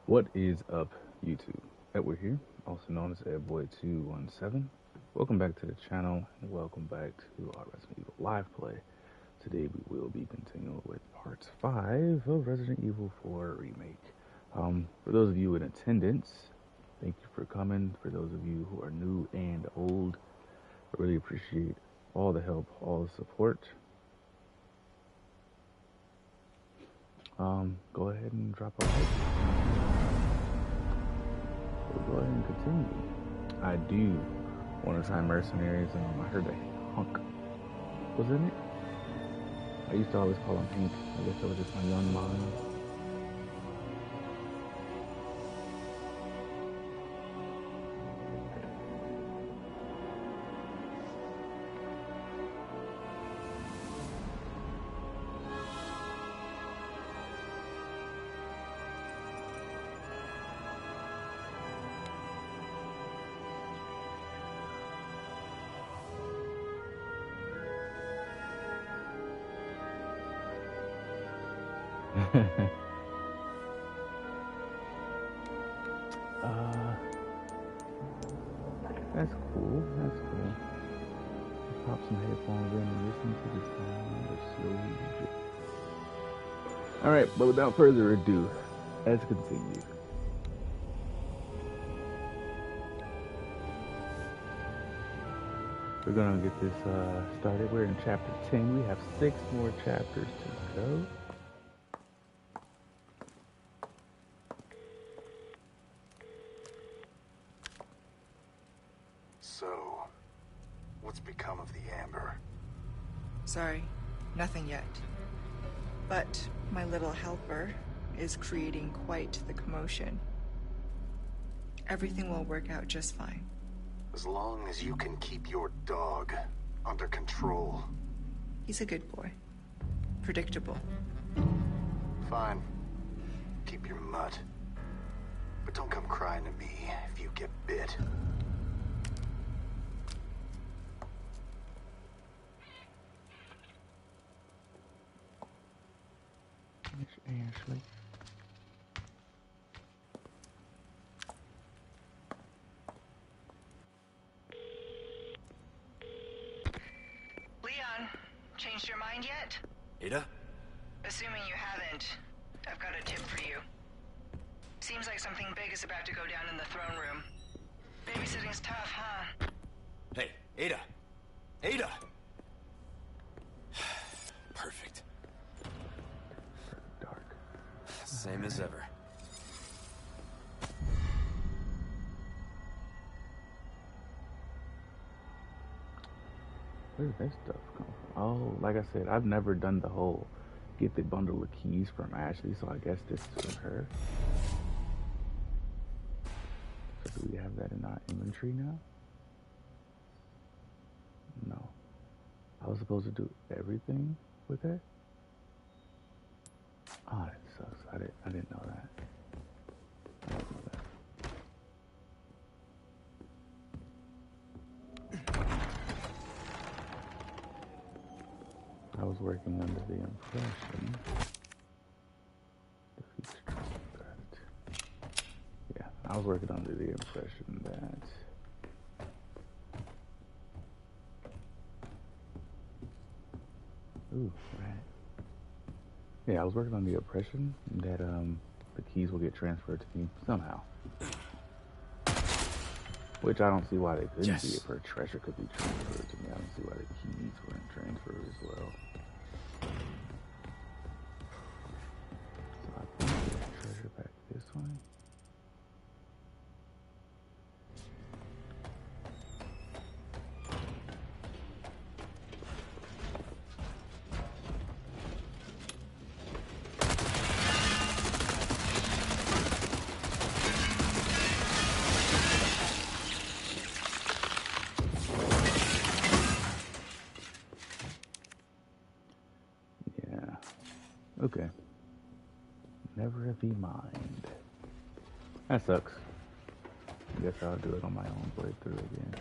What is up, YouTube? Edward here, also known as Edboy217. Welcome back to the channel, and welcome back to our Resident Evil live play. Today we will be continuing with part 5 of Resident Evil 4 Remake. For those of you in attendance, thank you for coming. For those of you who are new and old, I really appreciate all the help, all the support. Go ahead and drop a like. We'll go ahead and continue. I do want to try Mercenaries, and I heard that Hunk was in it. I used to always call him Hank. I guess that was just my young mind. That's cool. That's cool. Pop some headphones in and listen to the sound of slowly drip. Alright, but without further ado, let's continue. We're gonna get this started. We're in chapter 10. We have 6 more chapters to go. So, what's become of the Amber? Sorry, nothing yet. But my little helper is creating quite the commotion. Everything will work out just fine. As long as you can keep your dog under control. He's a good boy. Predictable. Fine. Keep your mutt. But don't come crying to me if you get bit. Ashley. Leon, changed your mind yet? Ada? Assuming you haven't, I've got a tip for you. Seems like something big is about to go down in the throne room. Babysitting's tough, huh? Hey, Ada! Ada! Perfect. Dark. Same as ever. Where did that stuff come from? Oh, like I said, I've never done the whole get the bundle of keys from Ashley, so I guess this is from her. So do we have that in our inventory now? No. I was supposed to do everything with it? Oh, that sucks. I didn't know that. I didn't know that. I was working under the impression yeah, I was working under the impression that ooh, right. Yeah, I was working on the impression that the keys will get transferred to me somehow. Which I don't see why they couldn't be if her treasure could be transferred to me. I don't see why the keys weren't transferred as well. So I think I get treasure back this way. Okay. Never be mind. That sucks. I guess I'll do it on my own playthrough again.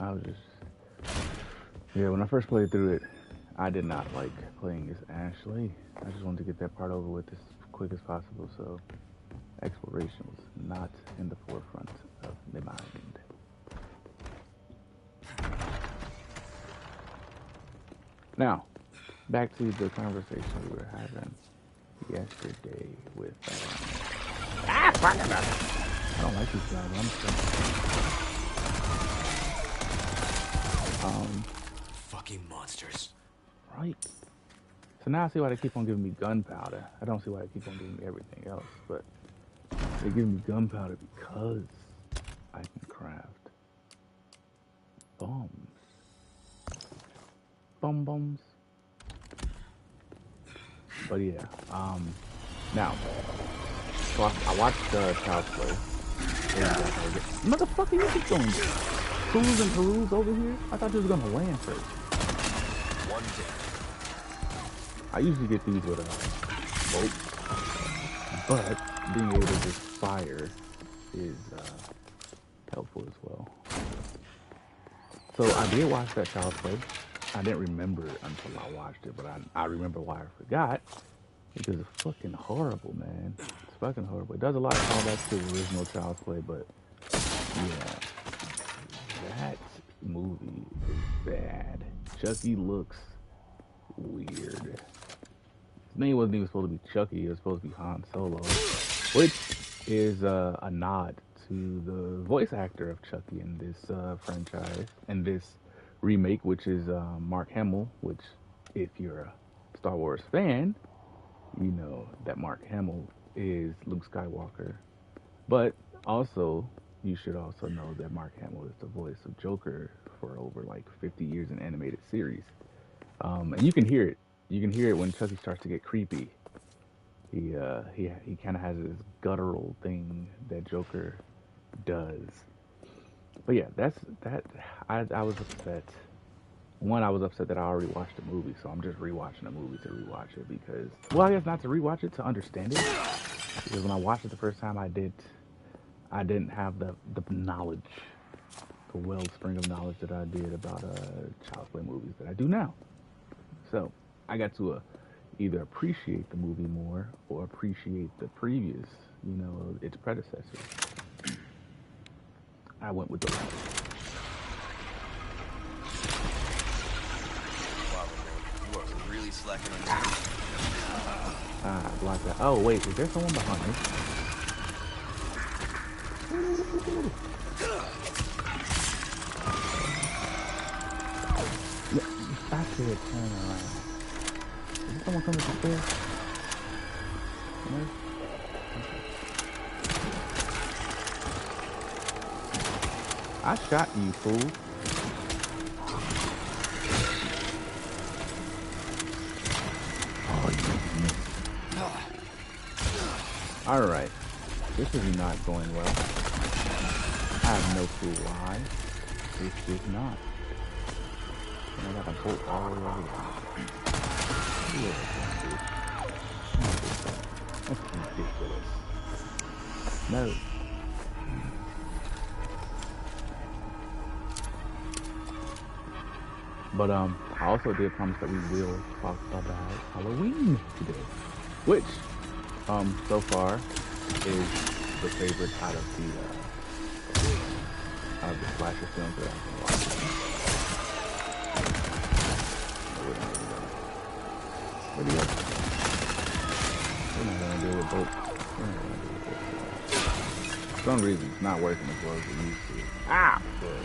I was just... Yeah, when I first played through it, I did not like playing as Ashley. I just wanted to get that part over with as quick as possible, so exploration was not in the forefront of my mind. Now, back to the conversation we were having yesterday with. I don't like these guys, honestly. Fucking monsters. Right. So now I see why they keep on giving me gunpowder. I don't see why they keep on giving me everything else, but they give me gunpowder because I can craft bombs. Bombs. But yeah, now, so I watched Child's Play. Motherfucker, you keep going cruise and peruse over here? I thought you was gonna land first. One day. I usually get these with a boat, but being able to just fire is helpful as well. So I did watch that Child's Play. I didn't remember it until I watched it, but I remember why I forgot. Because it's fucking horrible, man. It's fucking horrible. It does a lot of callbacks to the original Child's Play, but yeah, that movie is bad. Chucky looks weird. His name wasn't even supposed to be Chucky. It was supposed to be Han Solo, which is a nod to the voice actor of Chucky in this franchise and this remake, which is Mark Hamill. Which, if you're a Star Wars fan, you know that Mark Hamill is Luke Skywalker. But also, you should also know that Mark Hamill is the voice of Joker for over like 50 years in animated series. And you can hear it. You can hear it when Chucky starts to get creepy. He kind of has this guttural thing that Joker does. But yeah, that's that. I was upset. One, I was upset that I already watched the movie, so I'm just rewatching the movie to rewatch it because, well, I guess not to rewatch it, to understand it. Because when I watched it the first time, I didn't have the knowledge, the wellspring of knowledge that I did about Child's Play movies that I do now. So I got to either appreciate the movie more or appreciate the previous, its predecessors. I went with the latter. Really slacking on your Block that. Oh, wait, is there someone behind me? Yeah, I said turn around. Is there someone coming upstairs? No? Okay. I shot you, fool. Alright, this is not going well. I have no clue why. This is not. And I got to go all the way over here. That's ridiculous. No. But I also did promise that we will talk about Halloween today, which so far is the favorite out of the slasher films that I've been watching. Where do you go? We're not gonna deal with both. For some reason, it's not working as well as it used to. Ah! Good.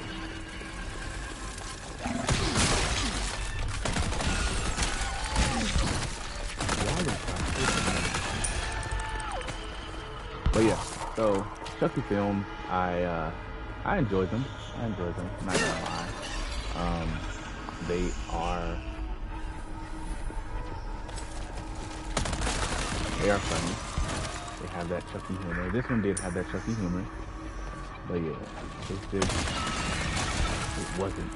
But yeah, so Chucky films, I enjoyed them. I'm not gonna lie. They are funny. They have that Chucky humor. This one did have that Chucky humor. But yeah, it wasn't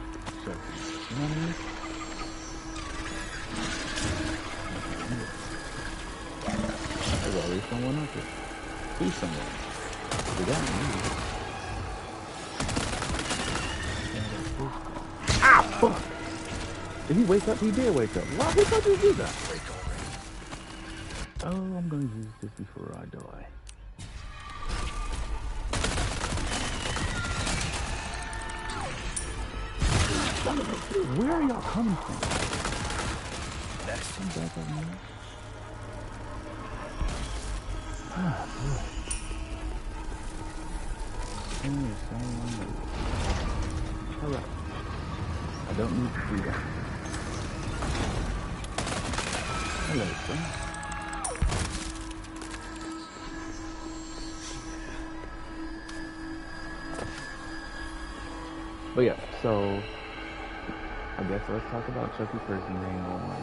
Chucky. You know what I mean? There's always someone up there. See someone. We got me. Ah, fuck! Did he wake up? He did wake up. Why the fuck did he do that? Oh, I'm gonna use this before I die. Where are y'all coming from? Come back up here. Ah, boy. Alright. I don't need to do that. Hello, friend. But yeah, so I guess let's talk about Chucky first and then go on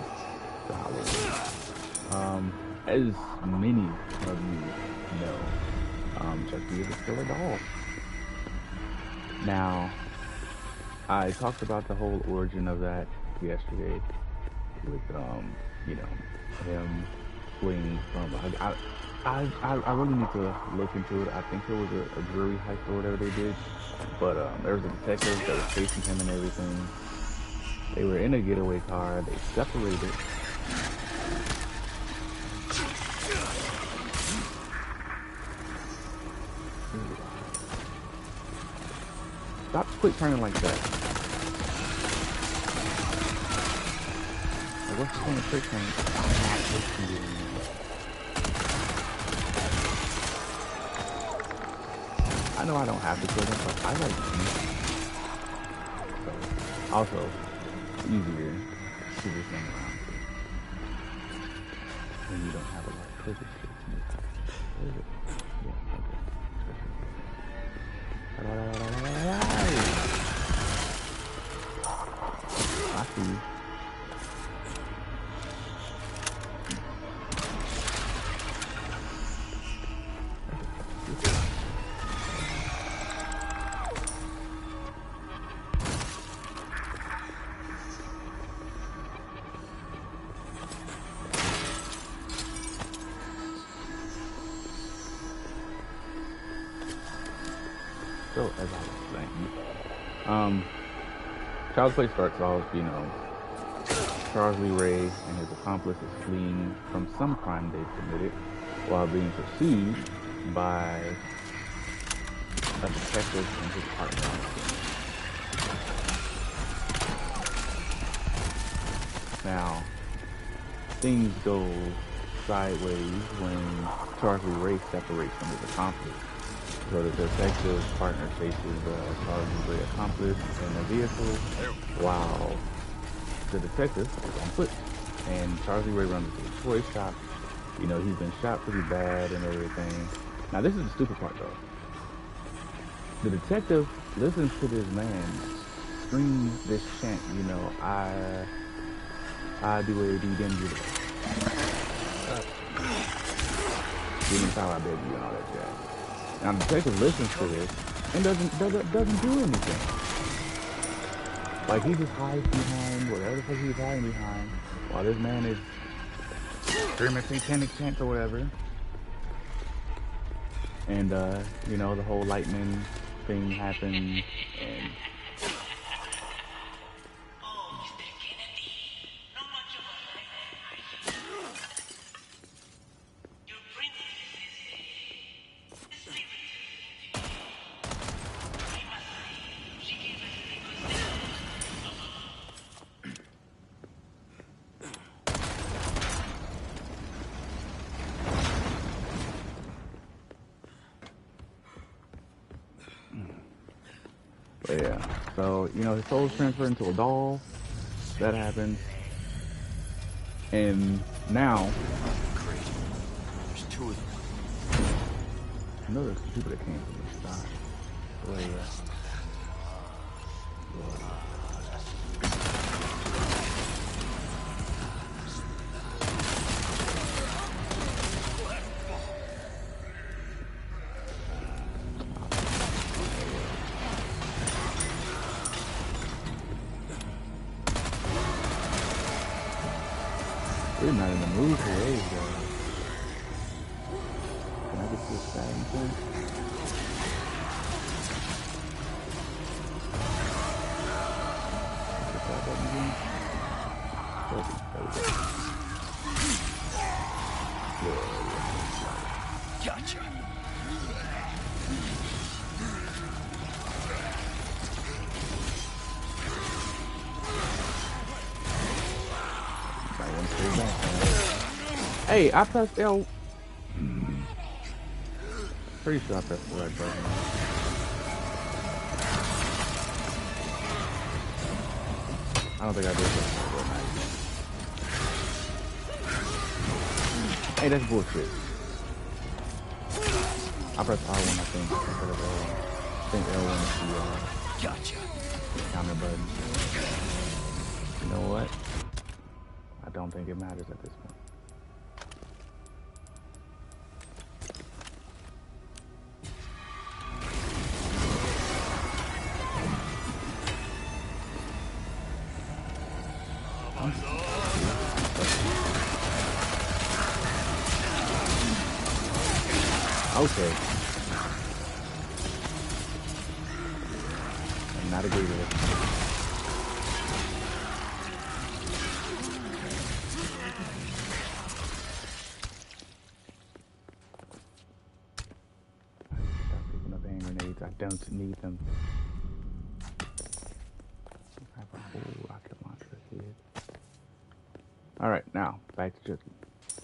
to Halloween. As many of you know, Chucky is still a doll. Now, I talked about the whole origin of that yesterday with, you know, him fleeing from. I really need to look into it. I think it was a jewelry heist or whatever they did. But there was a detective that was chasing him and everything. They were in a getaway car. They separated. Stop quick turning like that. Like, what's the point of quick turning? I'm not listening to you. I know I don't have to kill them, but I like to. So, also, easier to just run around when you don't have a lot of purpose. Where is it? Yeah, okay. I see you. So, as I was saying, Child's Play starts off, you know, Charles Lee Ray and his accomplice is fleeing from some crime they've committed while being pursued by a detective and his partner. Now, things go sideways when Charles Lee Ray separates from his accomplice. So the detective's partner chases Charles Lee Ray accomplice in a vehicle while the detective is on foot. And Charles Lee Ray runs into a toy shop. You know, he's been shot pretty bad and everything. Now this is the stupid part though. The detective listens to this man scream this chant, you know, I do a do them do that. Give me power, I beg you, and all that jazz. Now the detective listens to this and doesn't do anything. Like he just hides behind whatever the fuck he's hiding behind while this man is screaming satanic chants or whatever. And you know, the whole lightning thing happened and but yeah, so, you know, his soul's transferred into a doll. That happens. And now... Great. There's two of them. I know there's some people that came from this side. But yeah. We're not in the mood for those guys. Can I get to this side and thing? Get that button again. Hey, I pressed L. Pretty sure I pressed the right button. I don't think I did. Hey, that's bullshit. I pressed R1, I think, instead of L1. I think L1 is the Gotcha. counter button. You know what? I don't think it matters at this point. Okay. I'm not agree with it. Stop picking up hand grenades. I don't need them. I have a whole rocket launcher here. Alright, now, back to Chucky.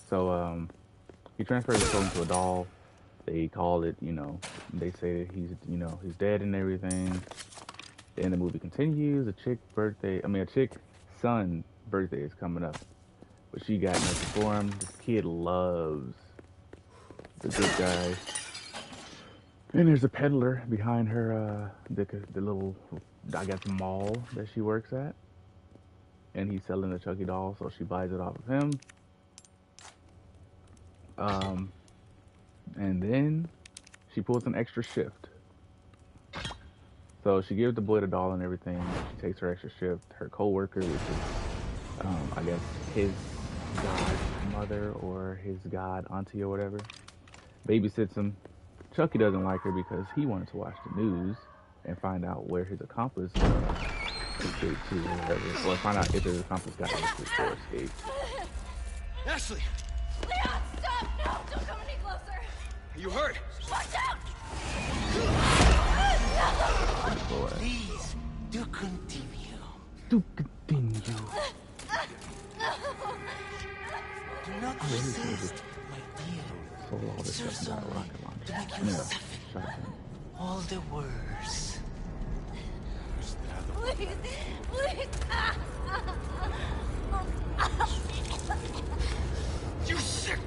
So, he transfers his soul into a doll. They call it, they say that he's dead and everything. Then the movie continues. A chick's son birthday is coming up. But she got nothing for him. This kid loves the good guy. And there's a peddler behind her, the little, I guess, mall that she works at. And he's selling the Chucky doll, so she buys it off of him. And then she pulls an extra shift. So she gives the boy the doll and everything. She takes her extra shift. Her co-worker, which is, I guess, his godmother or his god auntie or whatever, babysits him. Chucky doesn't like her because he wanted to watch the news and find out where his accomplice escaped to or whatever. Or find out if his accomplice got arrested or escaped. Ashley! Leon, stop! No, don't come any closer! Are you hurt? Watch out! Please, do continue. To continue. Do not resist, my dear. So all this Serve stuff got a someone rocket launcher. to make you suffer. All the worse. Please, please! You sick!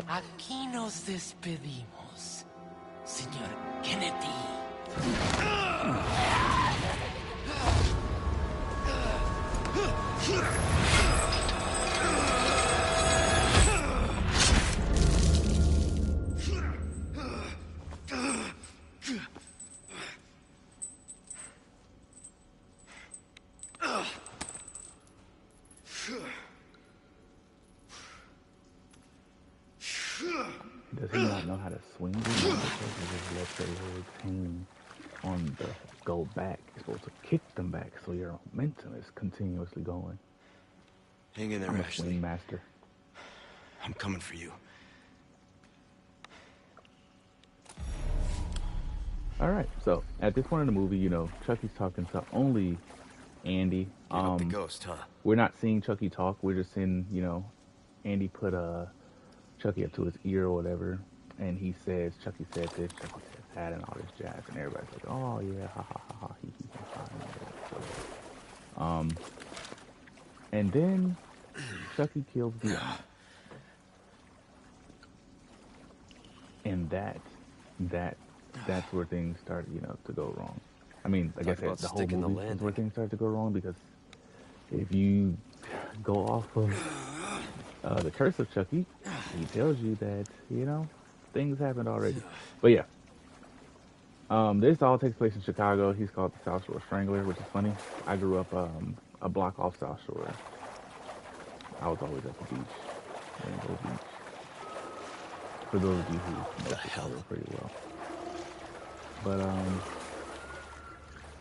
Aquí nos despedimos, señor Kennedy. Does he not know how to swing the because he just lets their legs hang on the go back? You're supposed to kick them back so your momentum is continuously going. Hang in there, I'm a Ashley. swing master. I'm coming for you. Alright, so at this point in the movie, Chucky's talking to only Andy. Give up the ghost, huh? We're not seeing Chucky talk, we're just seeing, Andy put Chucky up to his ear or whatever, and he says, Chucky said this, Chucky said that, and all this jazz, and everybody's like, oh yeah, ha ha ha ha, he ha. And then Chucky kills the aunt. And that's where things start, to go wrong. I mean, like I said, the whole movie is where things start to go wrong, because if you go off of the curse of Chucky, he tells you that, things happened already. But yeah. This all takes place in Chicago. He's called the South Shore Strangler, which is funny. I grew up a block off South Shore. I was always at the beach. Rainbow Beach. For those of you who know Chicago pretty well. But,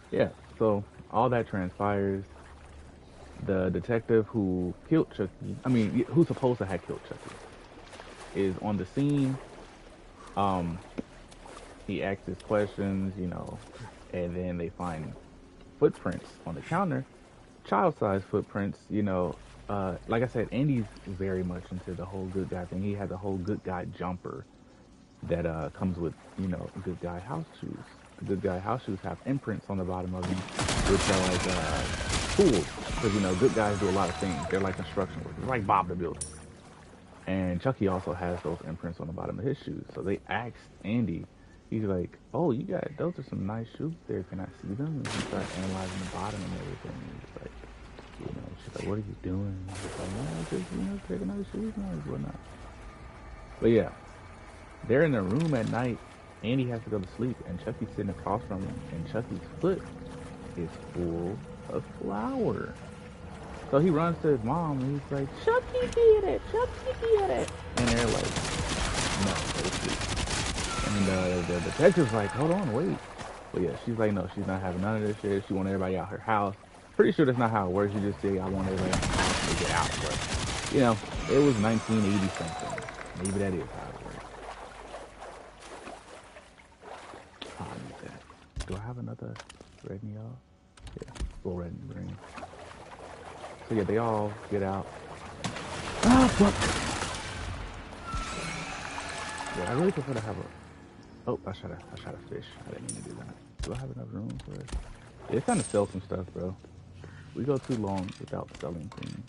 yeah. So, all that transpires. The detective who killed Chucky, I mean, who's supposed to have killed Chucky, is on the scene. Um, he asks his questions, you know, and then they find footprints on the counter, child-sized footprints, you know. Like I said, Andy's very much into the whole good guy thing. He had the whole good guy jumper that comes with, you know, good guy house shoes. The good guy house shoes have imprints on the bottom of them, which are like tools, because you know, good guys do a lot of things. They're like construction workers, like Bob the Builder. And Chucky also has those imprints on the bottom of his shoes. So they asked Andy, he's like, "Oh, you got those are some nice shoes there. Can I see them?" And he started analyzing the bottom and everything. And he's like, you know, she's like, "What are you doing?" And he's like, "No, just, you know, checking out the shoes and whatnot." But yeah, they're in their room at night. Andy has to go to sleep, and Chucky's sitting across from him, and Chucky's foot is full of flour. So he runs to his mom, and he's like, "Chucky did it! Chucky did it!" And they're like, "No, go to sleep." And the detective's like, "Hold on, wait." But yeah, she's like, "No, she's not having none of this shit. She wants everybody out her house." Pretty sure that's not how it works. You just say, "I want everybody out the house to get out." But, you know, it was 1980 something. Maybe that is how it works. I need that. Do I have another red and yellow? Yeah, full red and green. So yeah, they all get out. Ah, fuck! Yeah, I really prefer to have a... Oh, I shot a fish. I didn't mean to do that. Do I have enough room for it? Yeah, it's time to sell some stuff, bro. We go too long without selling things.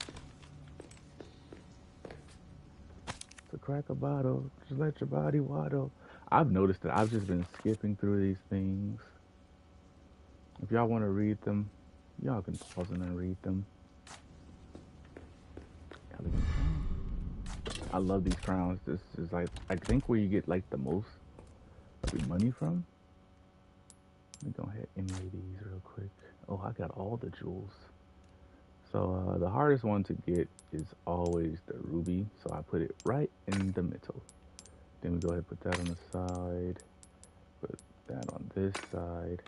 To crack a bottle, just let your body waddle. I've noticed that I've just been skipping through these things. If y'all want to read them, y'all can pause and read them. I love these crowns. This is like, I think where you get like the most of your money from. Let me go ahead and read these real quick. Oh, I got all the jewels. So the hardest one to get is always the ruby. So I put it right in the middle. Then we go ahead and put that on the side. Put that on this side.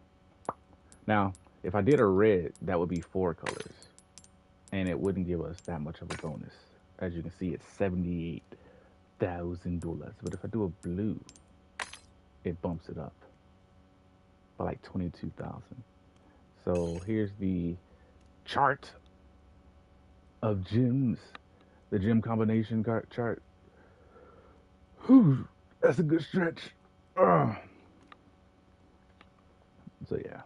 Now, if I did a red, that would be 4 colors. And it wouldn't give us that much of a bonus. As you can see, it's $78,000. But if I do a blue, it bumps it up by like 22,000. So here's the chart of gems, the gem combination chart. Whew, that's a good stretch. So yeah,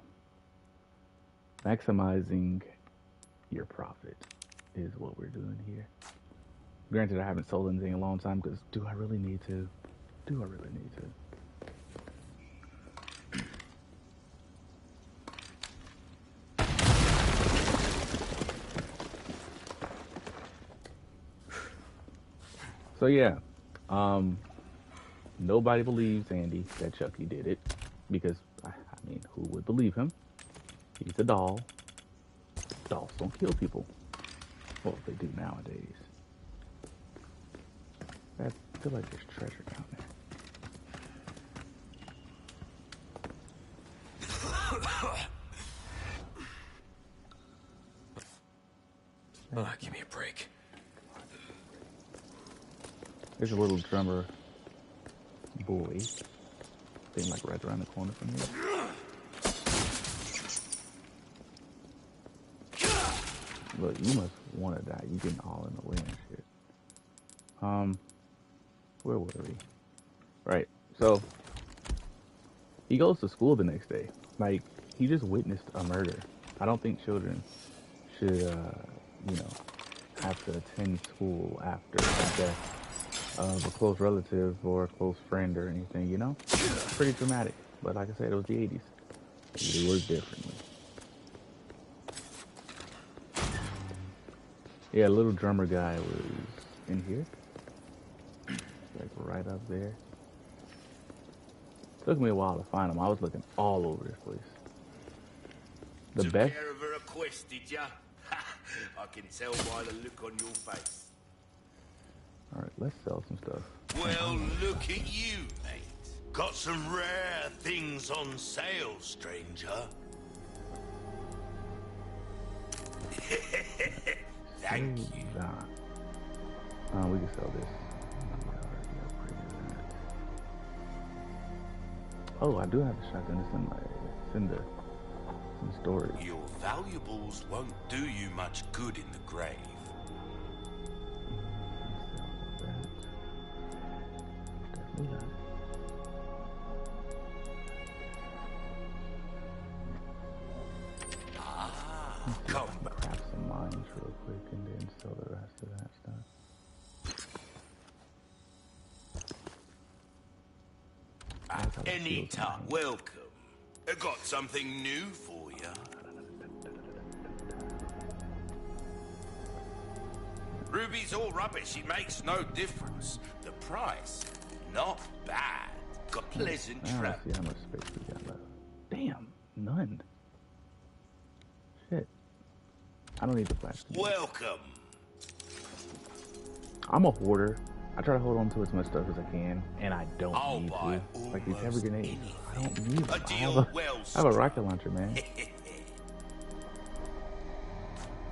maximizing your profit is what we're doing here. Granted, I haven't sold anything in a long time because do I really need to? Do I really need to? So yeah, nobody believes Andy that Chucky did it because, I mean, who would believe him? He's a doll. Dolls don't kill people. Well, they do nowadays. I feel like there's treasure down there. Give me a break. There's a little drummer boy thing like right around the corner from here. Look, you must want to die. You getting all in the way and shit. Where were we? Right. So he goes to school the next day. Like, he just witnessed a murder. I don't think children should, you know, have to attend school after the death of a close relative or a close friend or anything, you know? It's pretty dramatic. But like I said, it was the 80s. They worked differently. Yeah, little drummer guy was in here. Like right up there. Took me a while to find him. I was looking all over this place. The Took best. care of her request, did ya? I can tell by the look on your face. Alright, let's sell some stuff. Well, look at you, mate. Got some rare things on sale, stranger. Thank you. We can sell this. Oh, I do have the shotgun. It's in the storage. Your valuables won't do you much good in the grave. Definitely not. Come back. Craft some mines real quick and then sell the rest of that stuff. Any time. Welcome. I got something new for you. Ruby's all rubbish. It makes no difference. The price, not bad. Got pleasant Now travel. let's see how much space we got left. Damn, none. Shit. I don't need the flash. Welcome. I'm a hoarder. I try to hold on to as much stuff as I can, and I don't I'll need buy to. Like these heavy grenades. anything. I don't need them. A I deal well have a rocket launcher, man.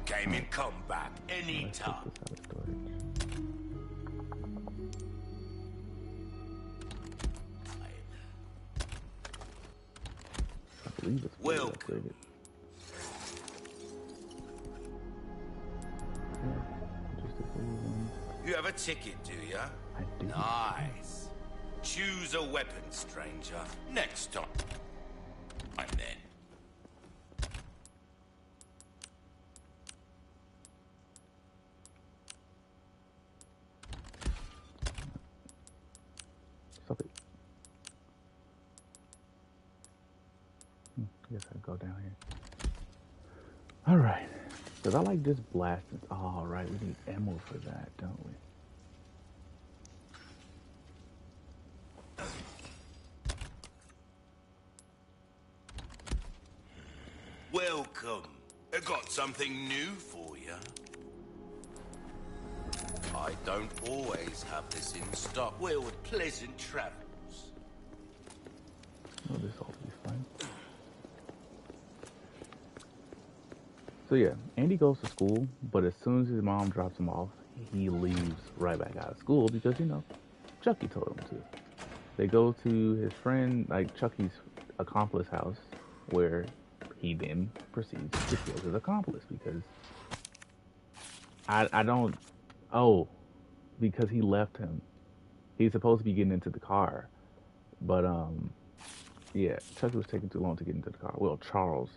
Came in, come back Let's take anytime. this out of storage. I believe it's fully Welcome. upgraded. Yeah, just a fully one. You have a ticket, do ya? I do. Nice. Choose a weapon, stranger. Next time. I'm then. Stop it. I guess I'll go down here. Alright. Because I like just blasting. Oh, right. We need ammo for that, don't we? Welcome. I got something new for you. I don't always have this in stock. Well, with pleasant travels. Oh, this ought to be fine. So yeah, Andy goes to school, but as soon as his mom drops him off, he leaves right back out of school because, you know, Chucky told him to. They go to his friend, like Chucky's accomplice house, where he then proceeds to kill his accomplice because I don't, because he left him. He's supposed to be getting into the car, but yeah, Chucky was taking too long to get into the car. Well, Charles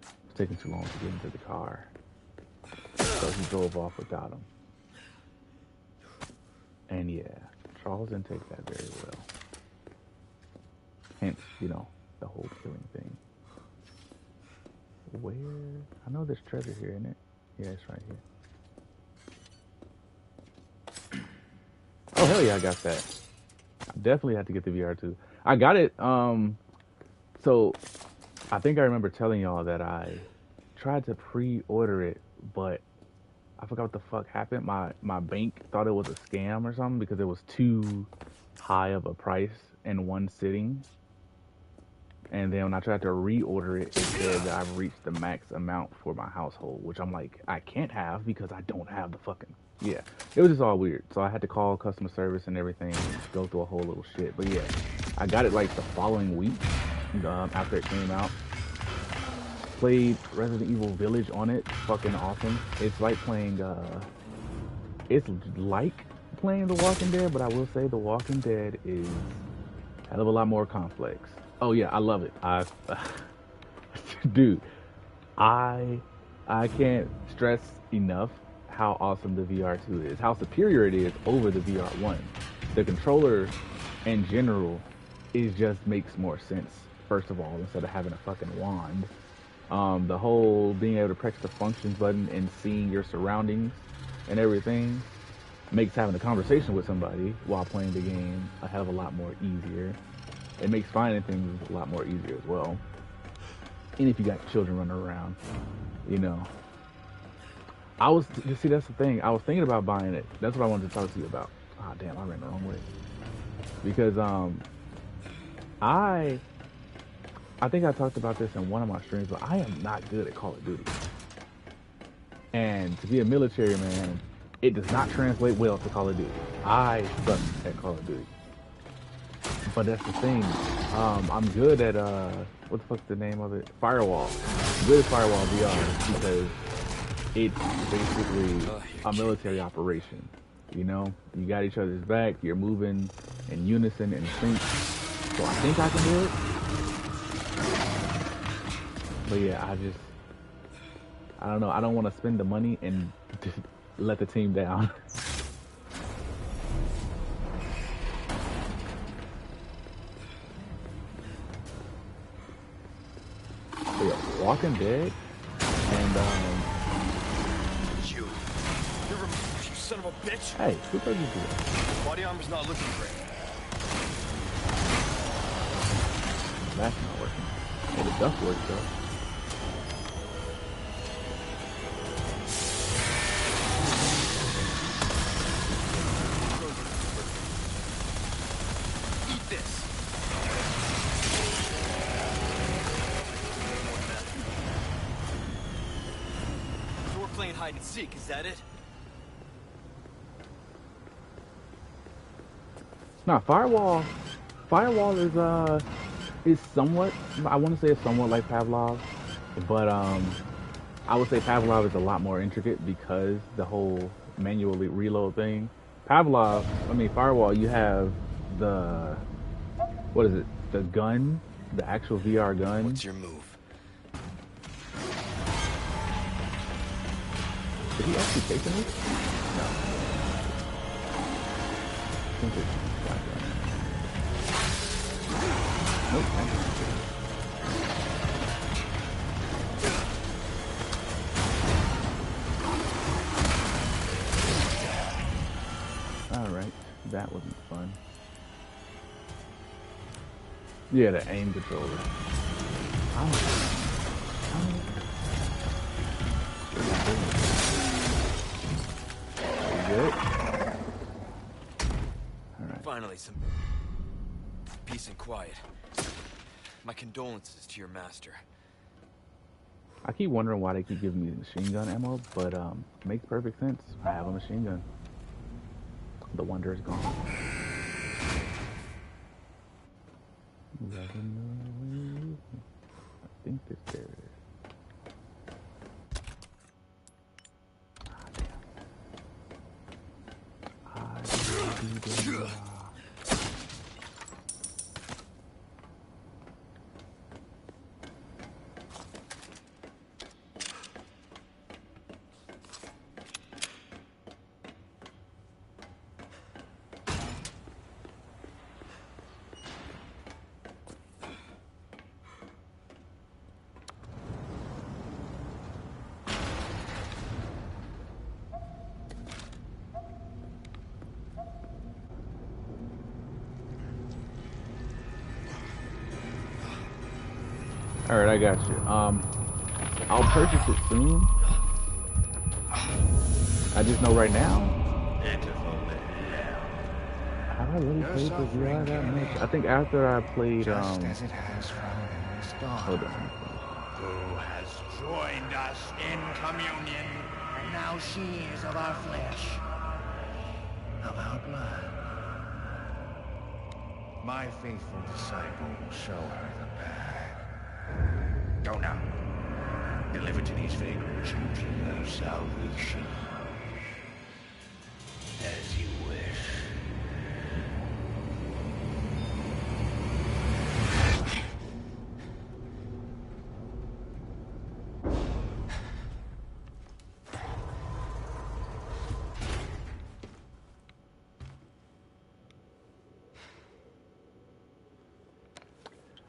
was taking too long to get into the car, so he drove off without him. And yeah, Charles didn't take that very well. Hence, you know, the whole killing thing. Where? I know there's treasure here, isn't it? Yeah, it's right here. Oh, hell yeah, I got that. I definitely had to get the VR2. I got it, so I think I remember telling y'all that I tried to pre-order it, but I forgot what the fuck happened. My bank thought it was a scam or something because it was too high of a price in one sitting. And then when I tried to reorder it, it said that I've reached the max amount for my household, which I'm like, I can't have because I don't have the fucking... Yeah, it was just all weird. So I had to call customer service and everything, and go through a whole little shit. But yeah, I got it like the following week after it came out. Played Resident Evil Village on it. Fucking awesome. It's like playing, it's like playing The Walking Dead, but I will say The Walking Dead is a hell of a lot more complex. Oh yeah, I love it. Dude, I can't stress enough how awesome the VR2 is, how superior it is over the VR1. The controller in general just makes more sense, first of all, instead of having a fucking wand. The whole being able to press the functions button and seeing your surroundings and everything makes having a conversation with somebody while playing the game a hell of a lot more easier. It makes finding things a lot more easier as well. And if you got children running around, you know. You see, that's the thing. I was thinking about buying it. That's what I wanted to talk to you about. Ah, damn, I ran the wrong way. Because, I think I talked about this in one of my streams, but I am not good at Call of Duty. And to be a military man, it does not translate well to Call of Duty. I suck at Call of Duty. But that's the thing. I'm good at what the fuck's the name of it? Firewall. I'm good at Firewall VR because it's basically a military operation. You know, you got each other's back. You're moving in unison and sync. So I think I can do it. But yeah, I don't know. I don't want to spend the money and just let the team down. So yeah, Walking Dead and You son of a bitch! hey, who told you to do that? Body armor's not looking great. That's not working. Hey, the duck works though. Eat this! So we're playing hide and seek, is that it? Nah, Firewall is somewhat, I want to say it's somewhat like Pavlov, but I would say Pavlov is a lot more intricate because the whole manually reload thing. Firewall, you have the, what is it, the gun, the actual VR gun. What's your move? Did he actually take me? No. I think it's shotgun. Nope. Alright, that wasn't fun. Yeah, the aim controller. Good. Alright. Finally, some peace and quiet. My condolences to your master. I keep wondering why they keep giving me machine gun ammo, but it makes perfect sense. I have a machine gun. The wonder is gone. I think this there it is. All right, I got you. I'll purchase it soon. I just know right now. Have I really played the VR that much? I think after I played just as it has from the start. hold on. Who has joined us in communion, and now she is of our flesh, of our blood. My faithful disciple will show her the path. Go now. Deliver to these vagrant children of salvation. As you wish.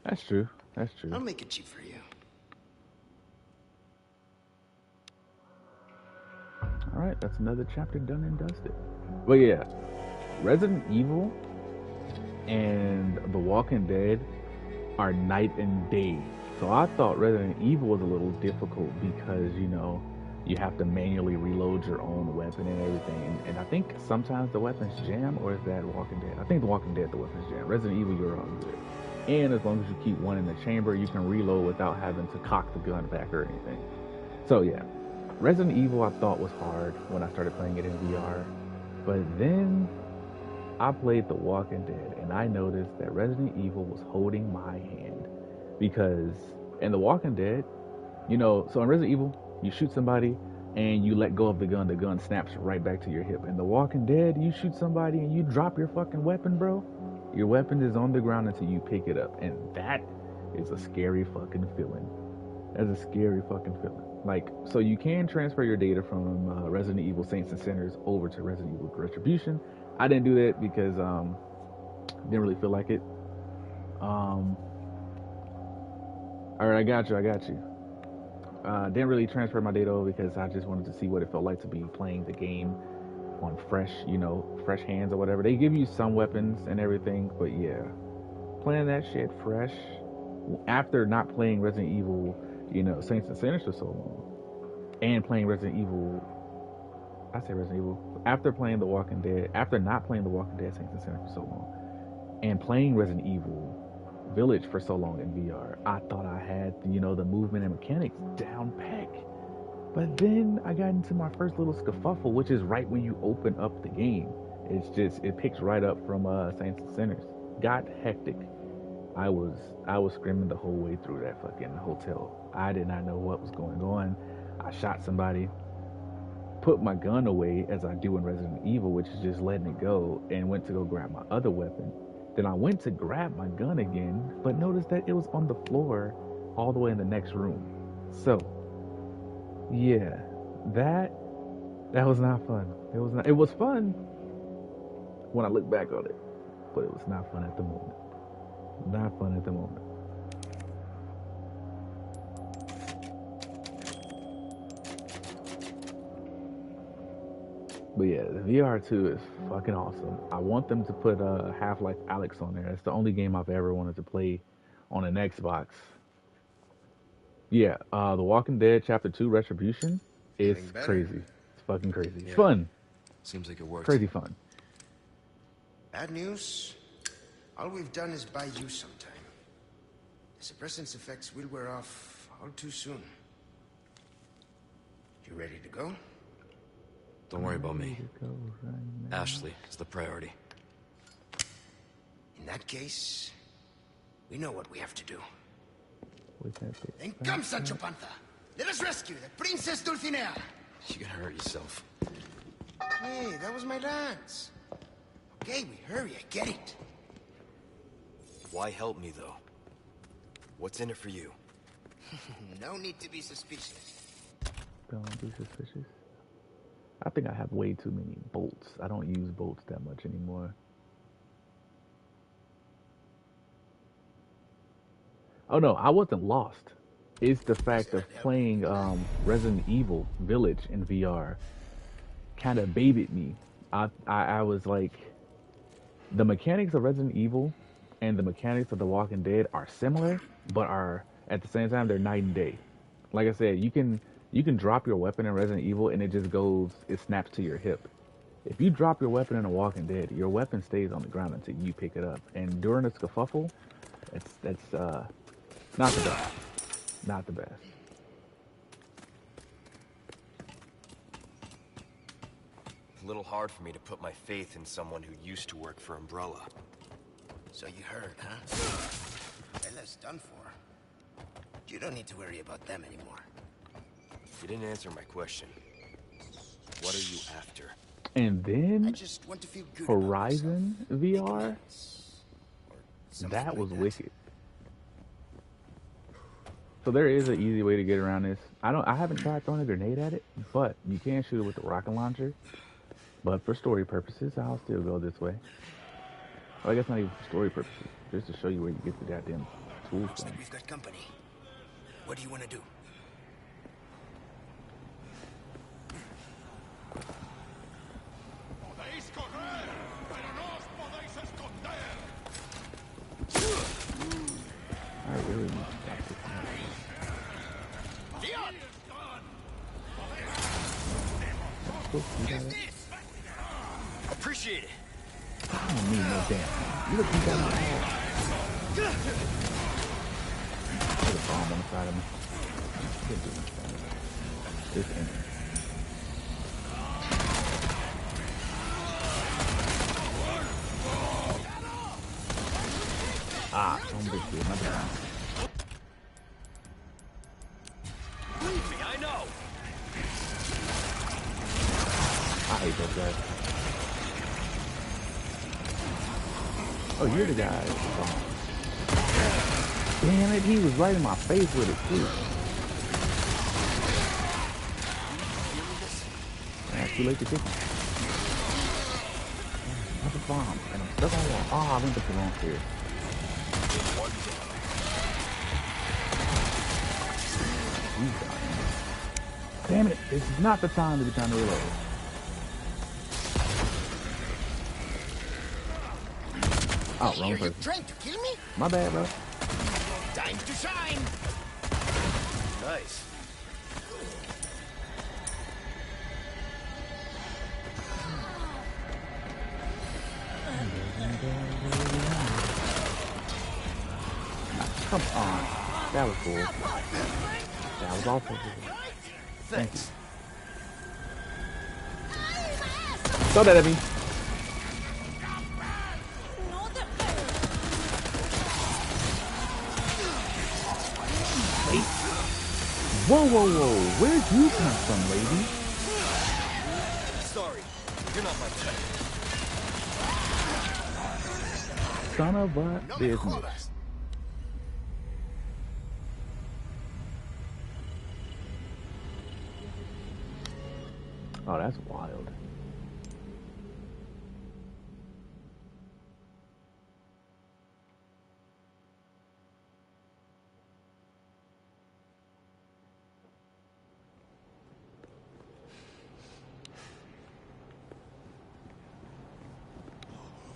That's true. That's true. I'll make it cheap for you. All right, that's another chapter done and dusted. But yeah, Resident Evil and The Walking Dead are night and day. So I thought Resident Evil was a little difficult because, you know, you have to manually reload your own weapon and everything. And I think sometimes the weapons jam, or is that Walking Dead? I think The Walking Dead, the weapons jam. Resident Evil, you're on good. And as long as you keep one in the chamber, you can reload without having to cock the gun back or anything. So yeah, Resident Evil I thought was hard when I started playing it in VR, but then I played The Walking Dead and I noticed that Resident Evil was holding my hand because in The Walking Dead, you know, so in Resident Evil, you shoot somebody and you let go of the gun snaps right back to your hip. In The Walking Dead, you shoot somebody and you drop your fucking weapon, bro. Your weapon is on the ground until you pick it up, and that is a scary fucking feeling. That's a scary fucking feeling. Like, so you can transfer your data from Resident Evil Saints and Sinners over to Resident Evil Retribution. I didn't do that because didn't really feel like it. All right, I got you. Didn't really transfer my data over because I just wanted to see what it felt like to be playing the game on fresh hands or whatever. They give you some weapons and everything, but yeah, playing that shit fresh after not playing Resident Evil, Saints and Sinners for so long, and playing Resident Evil. After playing The Walking Dead, after not playing The Walking Dead, Saints and Sinners for so long, and playing Resident Evil Village for so long in VR, I thought I had, the movement and mechanics down pack. But then I got into my first little scuffle, which is right when you open up the game. It picks right up from Saints and Sinners. Got hectic. I was screaming the whole way through that fucking hotel. I did not know what was going on. I shot somebody, put my gun away as I do in Resident Evil, which is just letting it go, and went to go grab my other weapon. Then I went to grab my gun again, but noticed that it was on the floor all the way in the next room. So, yeah, that was not fun. It was fun when I look back on it, but it was not fun at the moment. Not fun at the moment. But yeah, the VR2 is fucking awesome. I want them to put Half-Life Alyx on there. It's the only game I've ever wanted to play on an Xbox. Yeah, The Walking Dead Chapter 2 Retribution is crazy. It's fucking crazy. It's fun. Seems like it works. Crazy fun. Bad news? All we've done is buy you some time. The suppressant's effects will wear off all too soon. You ready to go? Don't worry about me. Ashley is the priority. In that case, we know what we have to do. Then come, Sancho Panza! Let us rescue the Princess Dulcinea! You're gonna hurt yourself. Hey, that was my lance. Okay, we hurry, I get it. Why help me, though? What's in it for you? No need to be suspicious. Don't be suspicious. I think I have way too many bolts. I don't use bolts that much anymore. Oh no, I wasn't lost. It's the fact of playing Resident Evil Village in VR kind of baited me. I was like, the mechanics of Resident Evil and the mechanics of The Walking Dead are similar, but are at the same time they're night and day. Like I said, you can drop your weapon in Resident Evil and it snaps to your hip. If you drop your weapon in The Walking Dead, your weapon stays on the ground until you pick it up. And during a scuffle, that's not the best. Not the best. It's a little hard for me to put my faith in someone who used to work for Umbrella. So you heard, huh? Well, that's done for. You don't need to worry about them anymore. You didn't answer my question. What are you after? And then I just want to feel good Horizon VR, that was wicked. So there is an easy way to get around this. I haven't tried throwing a grenade at it, but you can shoot it with the rocket launcher. But for story purposes, I'll still go this way. Well, I guess not even for story purposes, just to show you where you get the goddamn tools Looks from. like we've got company. What do you want to do? I really need to stop this now. Appreciate it. I don't need no damn. You look, you got my all. There's a bomb on the side of me. this enemy. Ah, some big shit, another time. Believe me, I know. I hate those guys. Oh, you're the guy. Oh. Damn it, he was right in my face with it too. Yeah, too late to kick him. Another bomb, and I'm stuck on wall. Oh, I went up the wrong stairs. Damn it, this is not the time to be trying to reload. Oh, wrong person. Trying to kill me? My bad, bro. Time to shine! Nice. Come on. That was cool. That was also cool. Thanks. Throw that at me. Whoa, whoa, whoa. Where'd you come from, lady? Sorry, you're not my type. Son of a business. Oh, that's wild.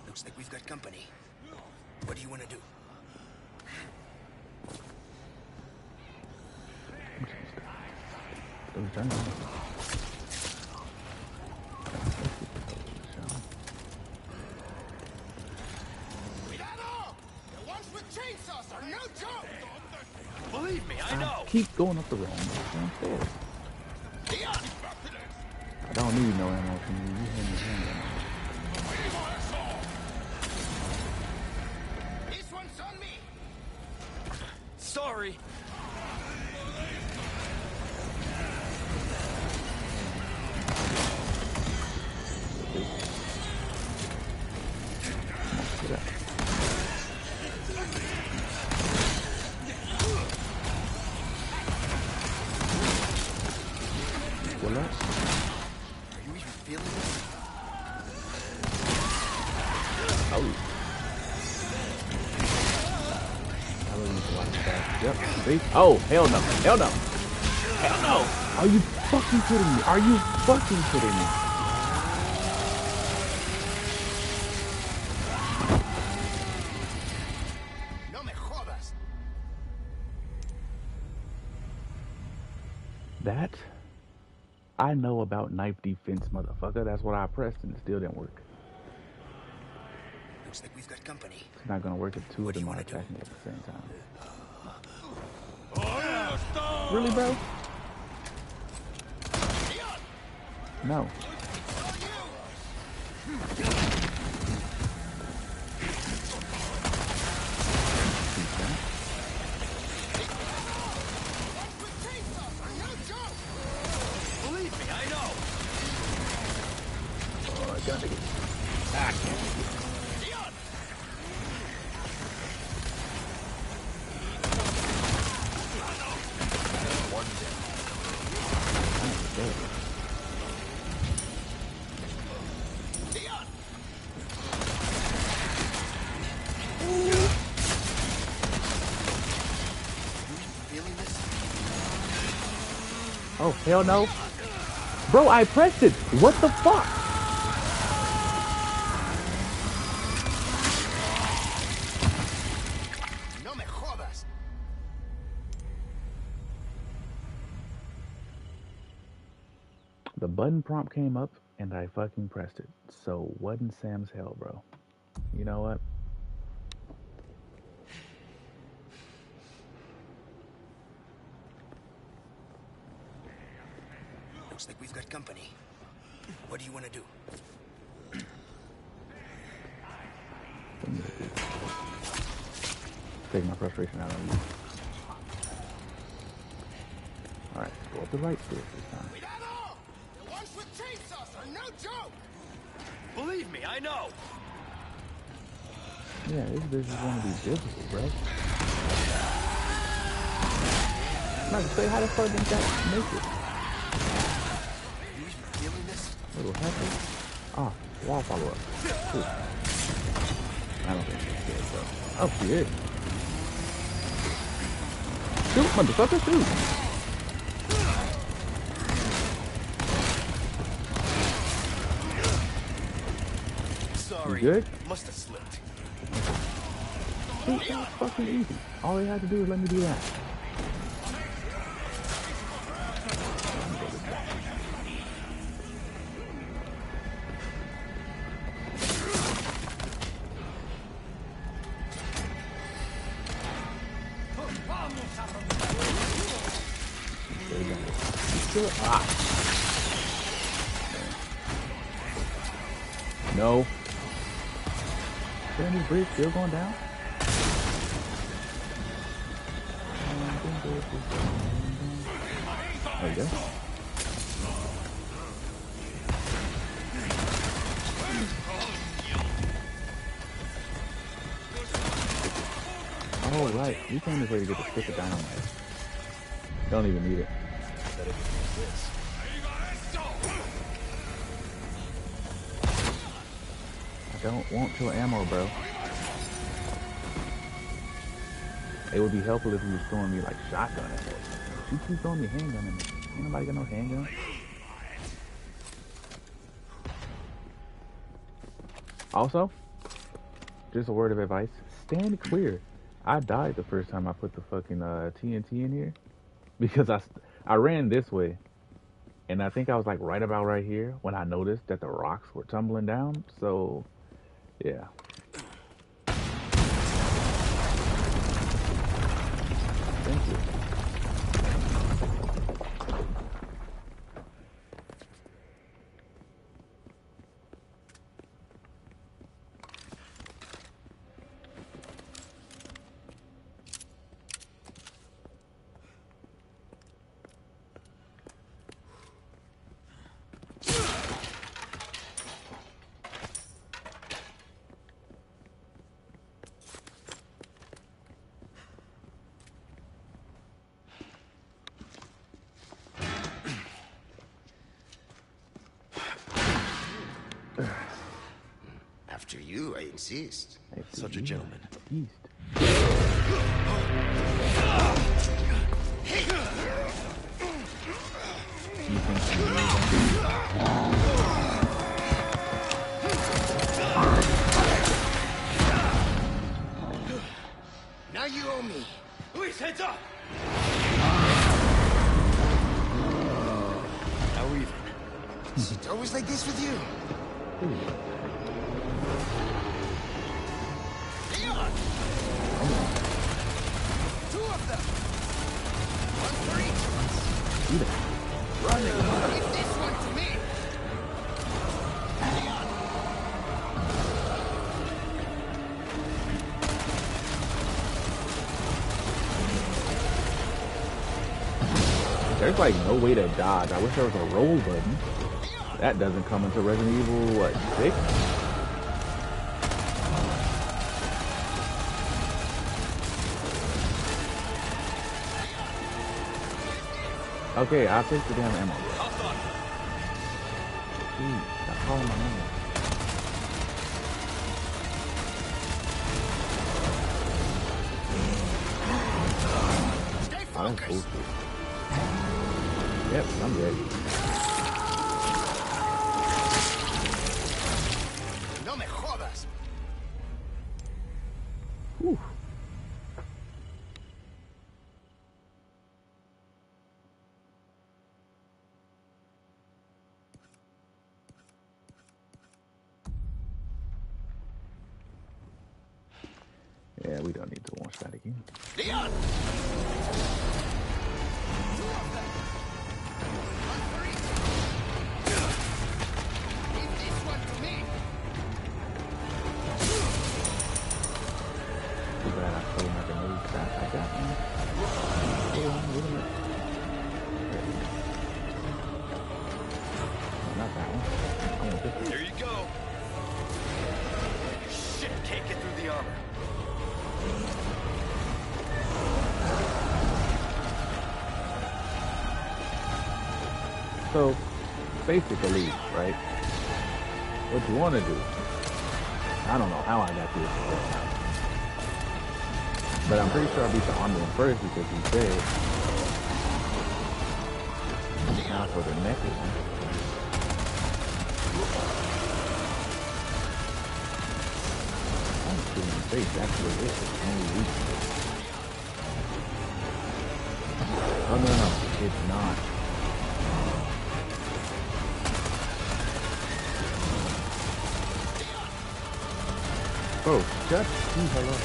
Looks like we've got company. What do you want to do? The ones with chainsaws are no joke! Believe me, I know. Keep going up the wrong stairs. I don't need no ammo from you. You hand me hand. This one's on me! Sorry. What up? Are you even feeling this? Oh. I really need to watch that. Yep. See? Oh, hell no. Hell no. Hell no. Are you fucking kidding me? Are you fucking kidding me? No me jodas! That I know about knife defense, motherfucker. That's what I pressed and it still didn't work. Looks like we've got company. It's not gonna work if two of them are attacking at the same time. Really, bro? No. Believe me, I know. Oh, I gotta get back. Oh, hell no. Bro, I pressed it. What the fuck? No me jodas! The button prompt came up and I fucking pressed it. So what in Sam's hell, bro? You know what? Looks like we've got company. What do you want to do? Take my frustration out on you. Alright, go up the right stairs this time. The ones with chainsaws are no joke! Believe me, I know. Yeah, this bitch is gonna be difficult, bro. I'm about to say, how the fuck did that make it? You even feeling this? Little happy. Ah, wall follow up. Cool. I don't think she's dead, bro. Oh, she is. Shoot, motherfucker, shoot! Sorry. You good? Must have slipped. Shoot, that was fucking easy. All he had to do is let me do that. Ah. No. Damn, this bridge still going down? There you go. Oh, right. You came this way to get the stick of dynamite. Don't even need it. I don't want your ammo, bro. It would be helpful if you was throwing me like shotgun at it. You keep throwing me handgun at me. Ain't nobody got no handgun. Also, just a word of advice: stand clear. I died the first time I put the fucking TNT in here because I ran this way, and I think I was like right about right here when I noticed that the rocks were tumbling down. So, yeah. Thank you. After you, I insist. Such a gentleman. East. You think you really Now you owe me. Luis, heads up! Now we're even. Is it always like this with you? Leon! Two of them! One for each of us. do that? Give this one to me! Leon! There's like no way to dodge. I wish there was a roll button. That doesn't come into Resident Evil, what, 6? Okay, I'll take the damn ammo. Jeez, stop calling my name. Stay Oh, that's focused! bullshit. Yep, I'm ready. No me jodas! Whew. Yeah, we don't need to watch that again. Leon! Two of them! One for each of us. So, basically, right? What you want to do? I don't know how I got this, but I'm pretty sure I beat the armor one first because he said. Now for the next one. I'm shooting in face. That's what it is. It's only weak. Oh no, it's not. Bro, shut the hell up.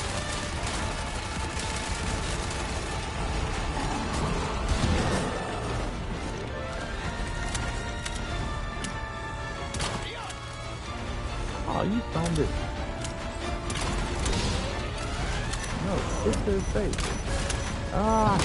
Oh, you found it. No, it's his face. Ah.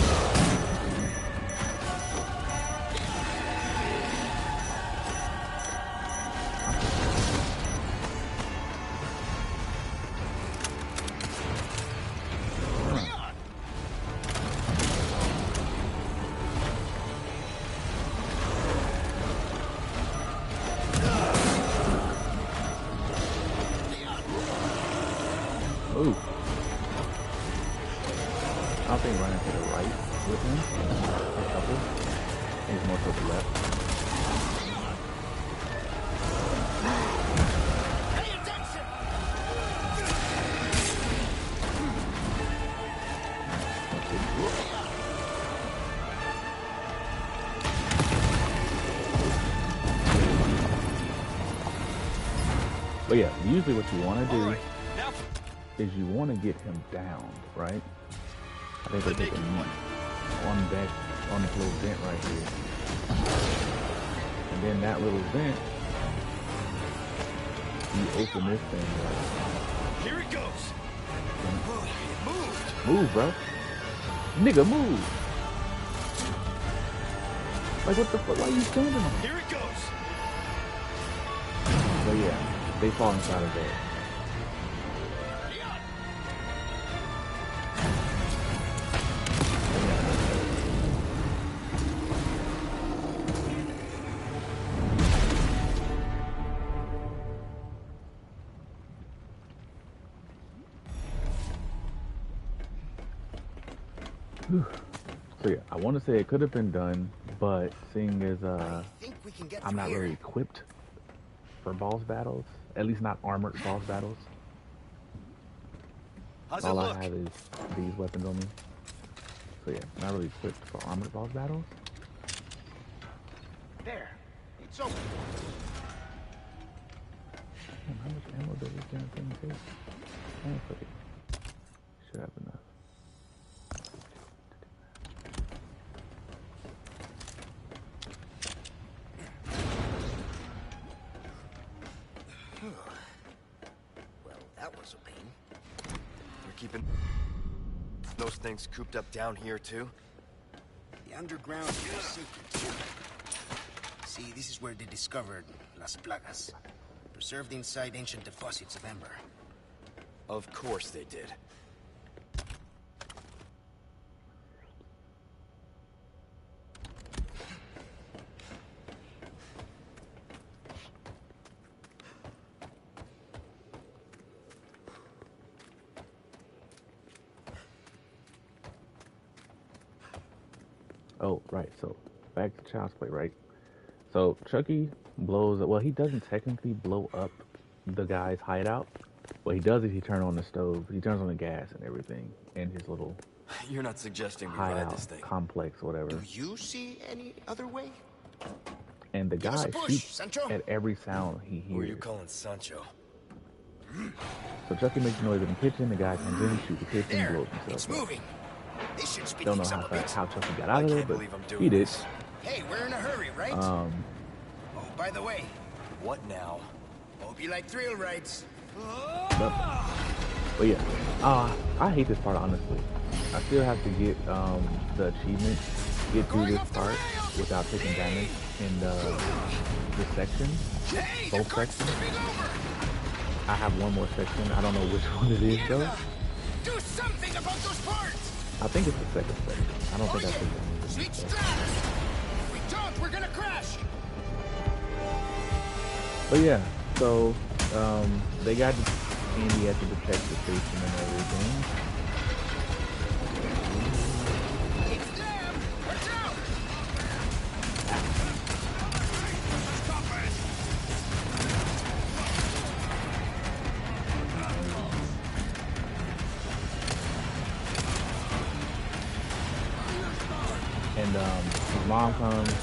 Ooh. I think running to the right with him. A couple. He's more to the left. Pay attention! But yeah, usually what you want to do Right, now is you want to get him down, right? I think we're taking on that, on this little vent right here. And then that little vent, you open this thing up. here it goes. It moved. Move, bro. Nigga, move. Like, what the fuck? Why are you standing on? Here it goes. So yeah, they fall inside of there. So yeah, I want to say it could have been done, but seeing as I think we can get I'm not through really here. equipped for boss battles, at least not armored boss battles. How's it All I look? have is these weapons on me. So yeah, not really equipped for armored boss battles. There. It's open. Damn, how much ammo does this damn thing take? Oh, fuck it. Should have enough. Well, that was a pain. You're keeping those things cooped up down here too? The underground is sacred too. See, this is where they discovered Las Plagas. Preserved inside ancient deposits of ember. Of course they did. Oh, right. So back to Child's Play, right? So Chucky blows up. Well, he doesn't technically blow up the guy's hideout. What he does is he turns on the stove. He turns on the gas and everything in his little You're not suggesting we ride hideout this thing. complex, or whatever. Do you see any other way? And the Give us guy a push, shoots Sancho. at every sound he Who are you hears. calling Sancho? So Chucky makes a noise in the kitchen. The guy comes in, shoots the kitchen, There. blows It's himself up. moving. This should speed Don't know things how up a bit. Chucky got I out of there, can't but believe I'm doing he did. this. Hey, we're in a hurry, right? Oh, by the way, What now? hope you like thrill rides. But yeah, I hate this part, honestly. I still have to get the achievement, get through this part without taking damage in this section, Hey, both sections. I have one more section. I don't know which one it is though. Do something about those parts. I think it's the second section. I don't think I took Switch damage. tracks. We don't out! We're gonna crash! But yeah, so they got Andy at the detective station and everything. It's them! Watch out! And his mom comes.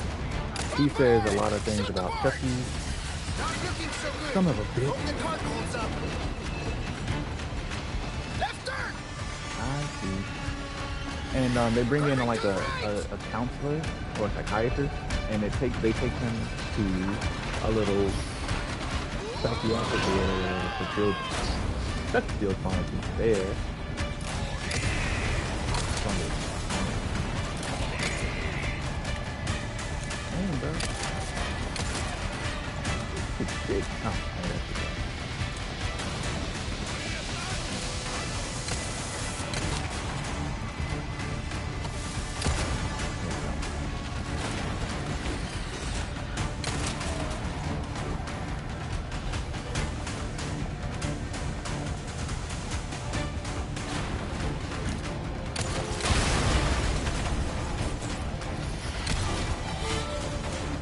He says a lot of things about Chucky. Not looking so good. Son of a bitch. Hope the cart holds up. Left turn! I see. And they bring in like a counselor or a psychiatrist, and they take him to a little psychiatric area for children. Chucky still fine to be there. Damn, bro. Good shit. Oh, that's good.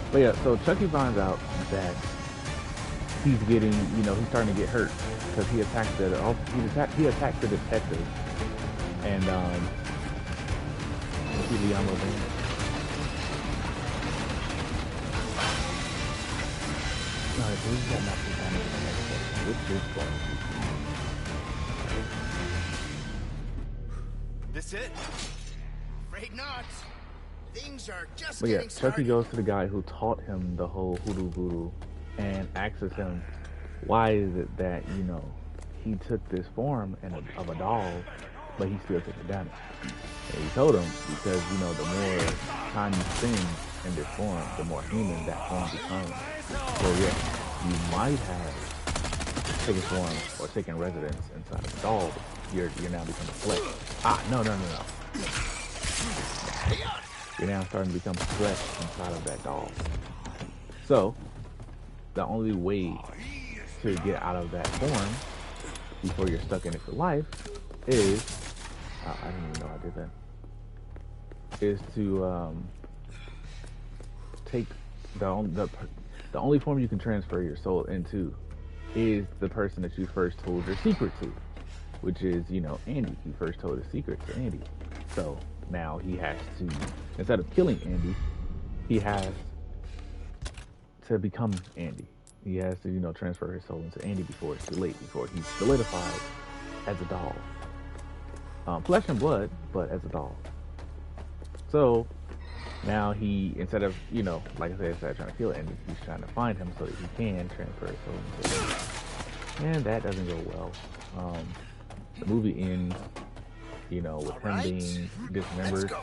But yeah, so Chucky finds out that he's getting, he's starting to get hurt because he attacked the detective, and see the yellow thing. Alright, so he's got nothing to do with the which is fun. This it? Afraid not. Things are just But yeah, getting Chucky started. goes to the guy who taught him the whole hoodoo voodoo and asks him, why is it that, he took this form of a doll, but he still took the damage? And he told him, because, the more time you spend in this form, the more human that form becomes. So yeah, you might have taken form or taken residence inside of a doll, but you're now becoming flesh. No. You're now starting to become flesh inside of that doll. So, the only way to get out of that form before you're stuck in it for life is, I didn't even know I did that, is to take the only form you can transfer your soul into is the person that you first told your secret to, which is, Andy. You first told his secret to Andy. So, now he has to, instead of killing Andy, he has to become Andy. He has to, transfer his soul into Andy before it's too late, before he's solidified as a doll. Flesh and blood, but as a doll. So, now he, instead of, like I said, instead of trying to kill Andy, he's trying to find him so that he can transfer his soul into Andy. And that doesn't go well. The movie ends, with him being dismembered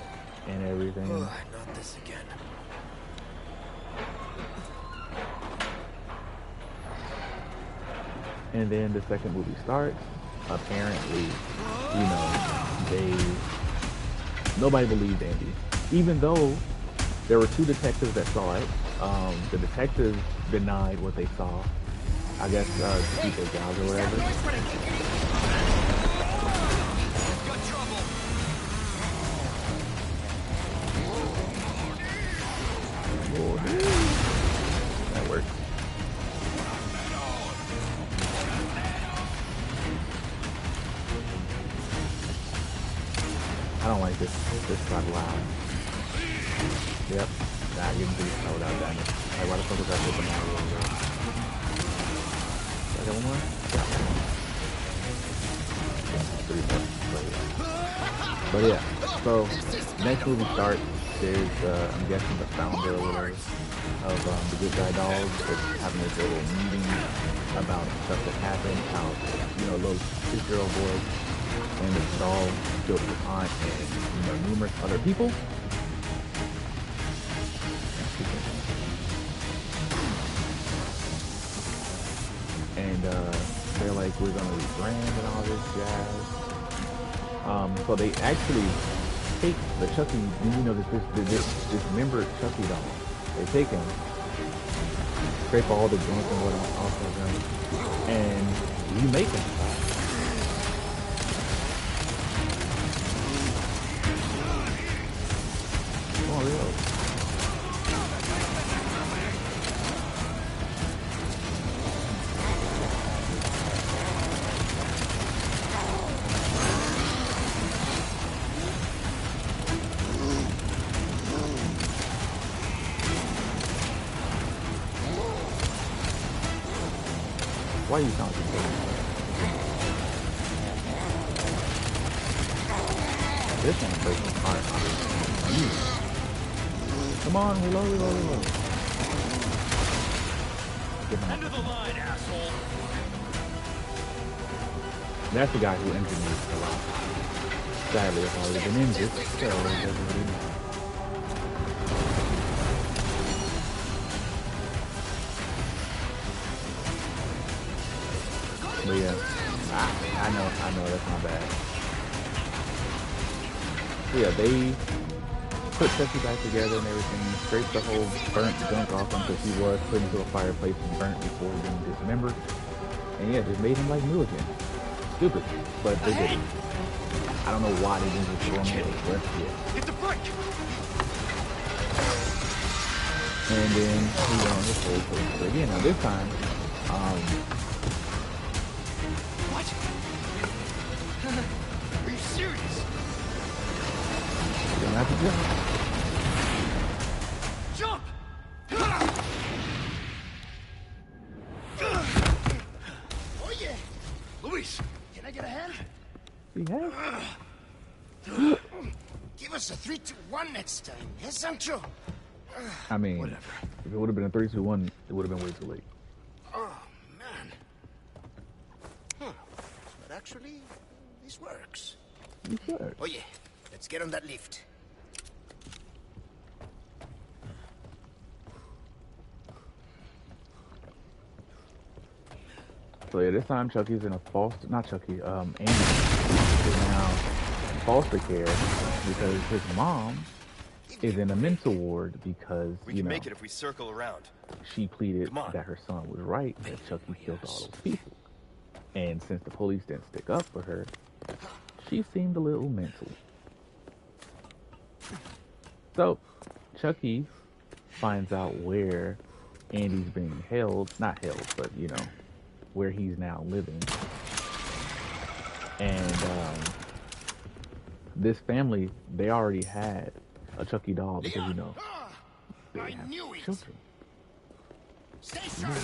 and everything. Not this again. And then the second movie starts. Apparently, nobody believed Andy. Even though there were two detectives that saw it. The detectives denied what they saw. I guess to keep their jobs or whatever. That works. I don't like this got loud. Yep. Nah, you can do this without damage. Like, why the fuck was that open now? Did I get one more? Yeah. 3 more. But yeah. So next movie starts. There's I'm guessing the founder or whatever of the Good Guy Dolls is having this little meeting about stuff that happened, how little 6-year-old boy and the doll killed his aunt and numerous other people. And they're like, we're gonna rebrand and all this jazz. So they actually take the Chucky, this dismembered Chucky doll, They take him, scrape all the joints and whatnot off of him, and remake him. Oh, real. Why you sound so This one breaks my heart. Come on, reload. End of the line, asshole. That's the guy who injured me a lot. Sadly, I've already been injured, so it doesn't really matter. But yeah, I know, that's not bad. So yeah, they put Chucky back together and everything, scraped the whole burnt gunk off him because he was put into a fireplace and burnt before being dismembered. And yeah, just made him like new again. Stupid, but they did it. I don't know why they didn't just throw him away, but yeah. Hit the brake! And then he went on his whole place again. Now this time, What? Are you serious? you don't have to jump. Jump! Oh yeah. Luis, can I get a hand? Yeah. Give us a 3-2-1 next time, yes, Sancho? I mean, Whatever. if it would have been a 3-2-1, it would have been way too late. Oh, man. Huh. But actually, this works. You should. Oh yeah, let's get on that lift. So yeah, this time Chucky's in a foster, not Chucky, Andy is now in foster care because his mom is in a mental ward because, We you can know, make it if we circle around. she pleaded Come on. that her son was right, that Chucky killed all those people. And since the police didn't stick up for her, she seemed a little mental. So, Chucky finds out where Andy's being held, not held, but, you know, where he's now living. And this family, they already had a Chucky doll because, you know, they I have knew it. children. Stay sharp.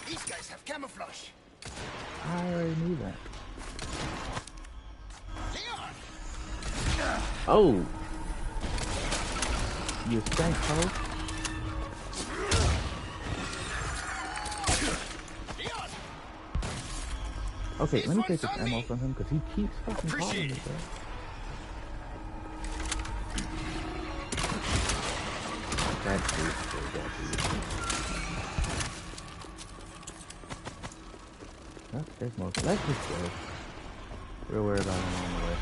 These guys have camouflage. I already knew that. Leon! Oh! You stank, ho. Leon! Okay, let me This take this one's on ammo me. from him because he keeps fucking calling Appreciate me, it. bro. That's good. There's more. Let's just go. We're worried about him on the way.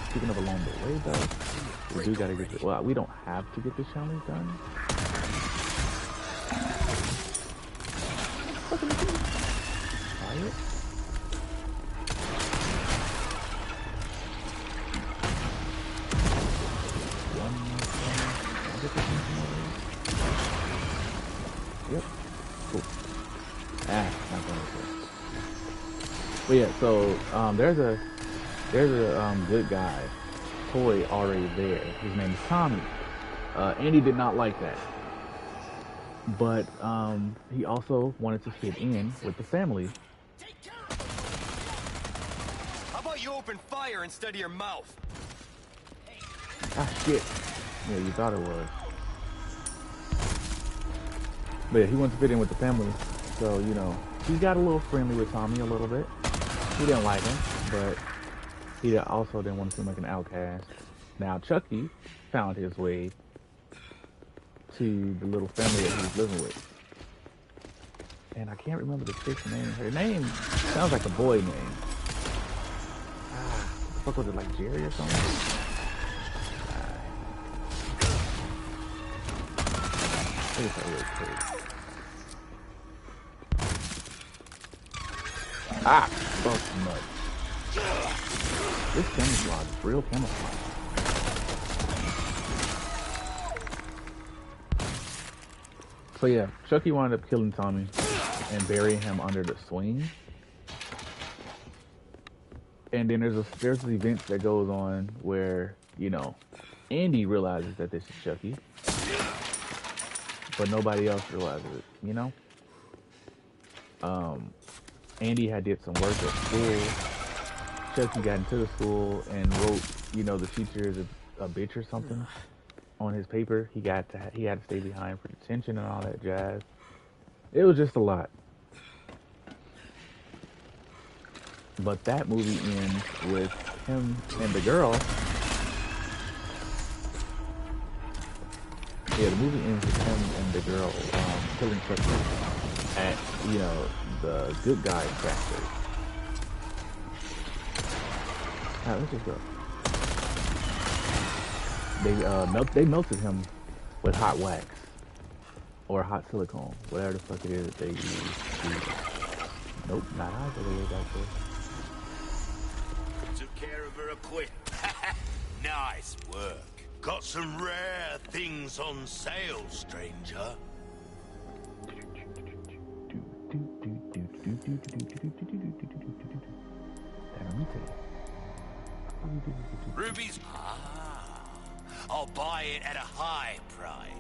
Speaking of along the way, though, we do gotta get. Well, we don't have to get the challenge done. Fucking try it. One more thing. I'll get this one. Yep. Cool. Not going to. But yeah, so there's a good guy, toy already there. His name is Tommy. Andy did not like that, but he also wanted to fit in with the family. How about you open fire instead of your mouth? Ah, shit. Yeah, you thought it was. But yeah, he wanted to fit in with the family, so you know he got a little friendly with Tommy a little bit. He didn't like him, but he also didn't want to seem like an outcast. Now Chucky found his way to the little family that he was living with. And I can't remember the chick's name. Her name sounds like a boy name. What the fuck was it, like Jerry or something? Look at that real quick. Ah, fuck nuts. This camouflage is real camouflage. So yeah, Chucky wound up killing Tommy and burying him under the swing. And then there's this event that goes on where, you know, Andy realizes that this is Chucky, but nobody else realizes it, you know? Andy had did some work at school. Chucky got into the school and wrote, you know, the teacher is a bitch or something on his paper. He had to stay behind for detention and all that jazz. It was just a lot. But that movie ends with him and the girl. Yeah, the movie ends with him and the girl killing Chucky at, you know, the good guy factory. Alright, let's just go. They melted him with hot wax or hot silicone, whatever the fuck it is that they use. Nope, not eyes all the way back there. Took care of her quick. Nice work. Got some rare things on sale, stranger. Rubies? Ah, I'll buy it at a high price.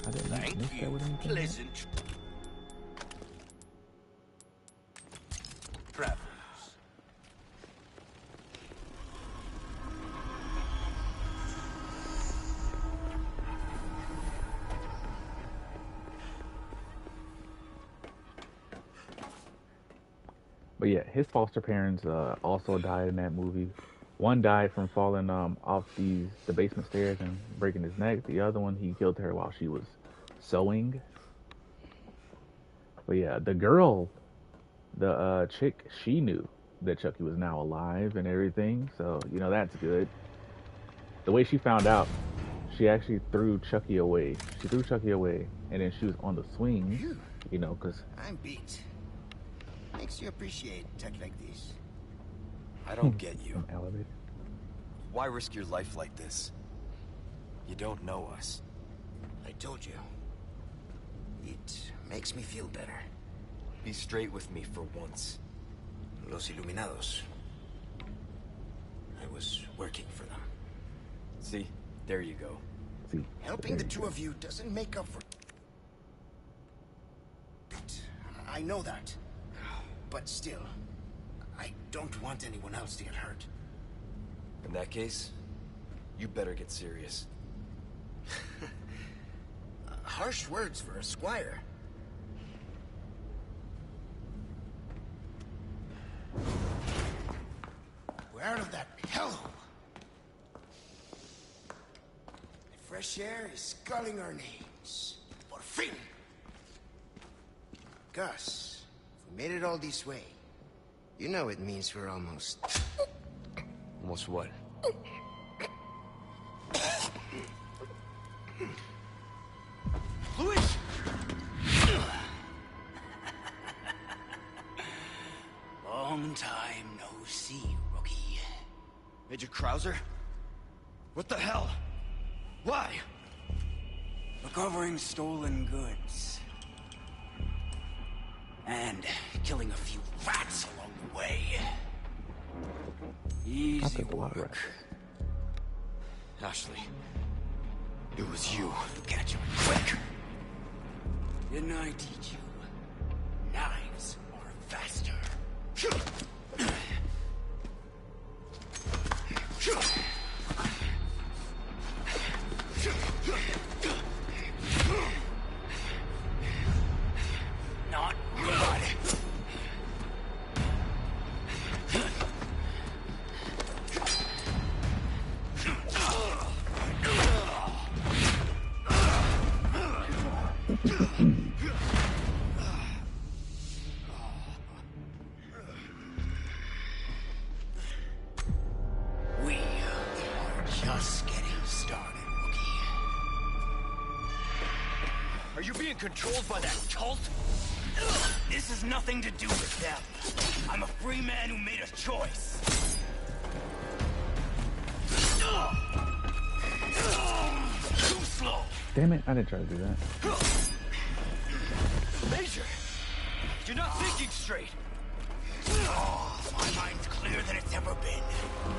Thank you. Pleasant travels. But yeah, his foster parents also died in that movie. One died from falling off the basement stairs and breaking his neck. The other one, he killed her while she was sewing. But yeah, the girl, the chick, she knew that Chucky was now alive and everything. So, you know, that's good. The way she found out, she actually threw Chucky away. She threw Chucky away, and then she was on the swing, you know, because... I'm beat. Makes you appreciate tech like this. I don't get you. An elevator. Why risk your life like this? You don't know us. I told you. It makes me feel better. Be straight with me for once. Los Iluminados. I was working for them. See? There you go. See, Helping the two of you doesn't make up for it. I know that. But still, I don't want anyone else to get hurt. In that case, you better get serious. Harsh words for a squire. We're out of that hellhole. The fresh air is calling our names. Por fin! Gus. We made it all this way. You know it means we're almost... Almost what? Luis! Long time no see, rookie. Major Krauser? What the hell? Why? Recovering stolen goods. And killing a few rats along the way. I Easy think a lot of work. rats. Ashley. It was you. Catch him quick. Didn't I teach you? Knives are faster. Not good. controlled by that cult? This has nothing to do with them. I'm a free man who made a choice. Too slow. Damn it, I didn't try to do that. Major, you're not thinking straight. Oh, my mind's clearer than it's ever been.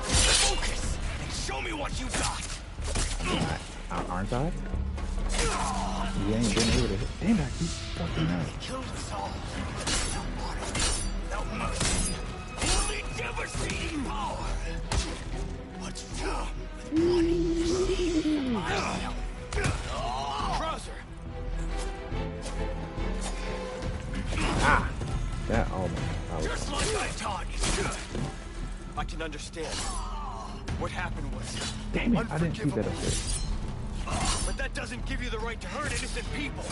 Focus and show me what you got. Aren't I? You ain't been able to hit. Damn, I keep fucking up. They killed us all. Without honor, without mercy. Only devastating power. What's wrong with wanting to see myself? Krauser! Ah! That almost. Just like I taught you. I can understand. What happened was Damn it, I didn't see that up unforgivable. there. But that doesn't give you the right to hurt innocent people.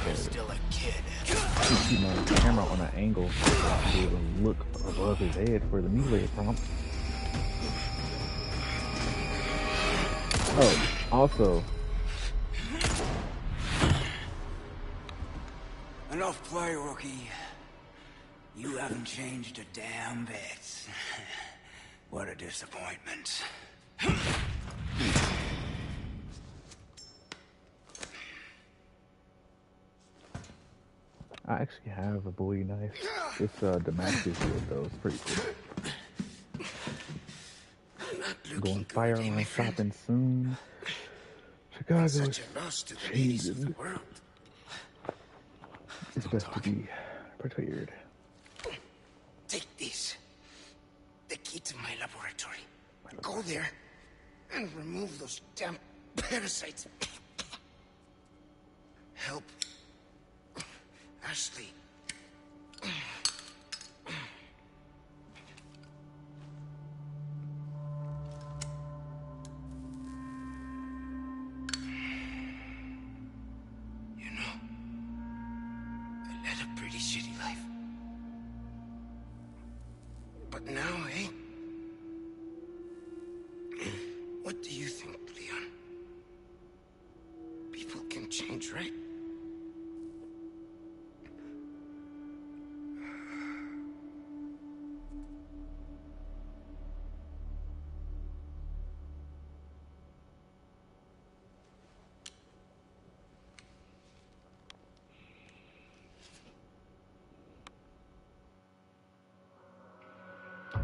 You're still a kid. Keep my camera on an angle so I can be able to look above his head for the melee prompt. Oh, also, Enough play, rookie. You haven't changed a damn bit. What a disappointment. I actually have a Bowie knife. It's Damascus wood though. It's pretty cool. Going firearm shopping soon. Chicago Such is a loss to the ladies of the changing. world. It's best to be prepared. Take this. The key to my laboratory. Go there and remove those damn parasites. Help Ashley. You know, I led a pretty shitty life. But now, eh? What do you think, Leon? People can change, right?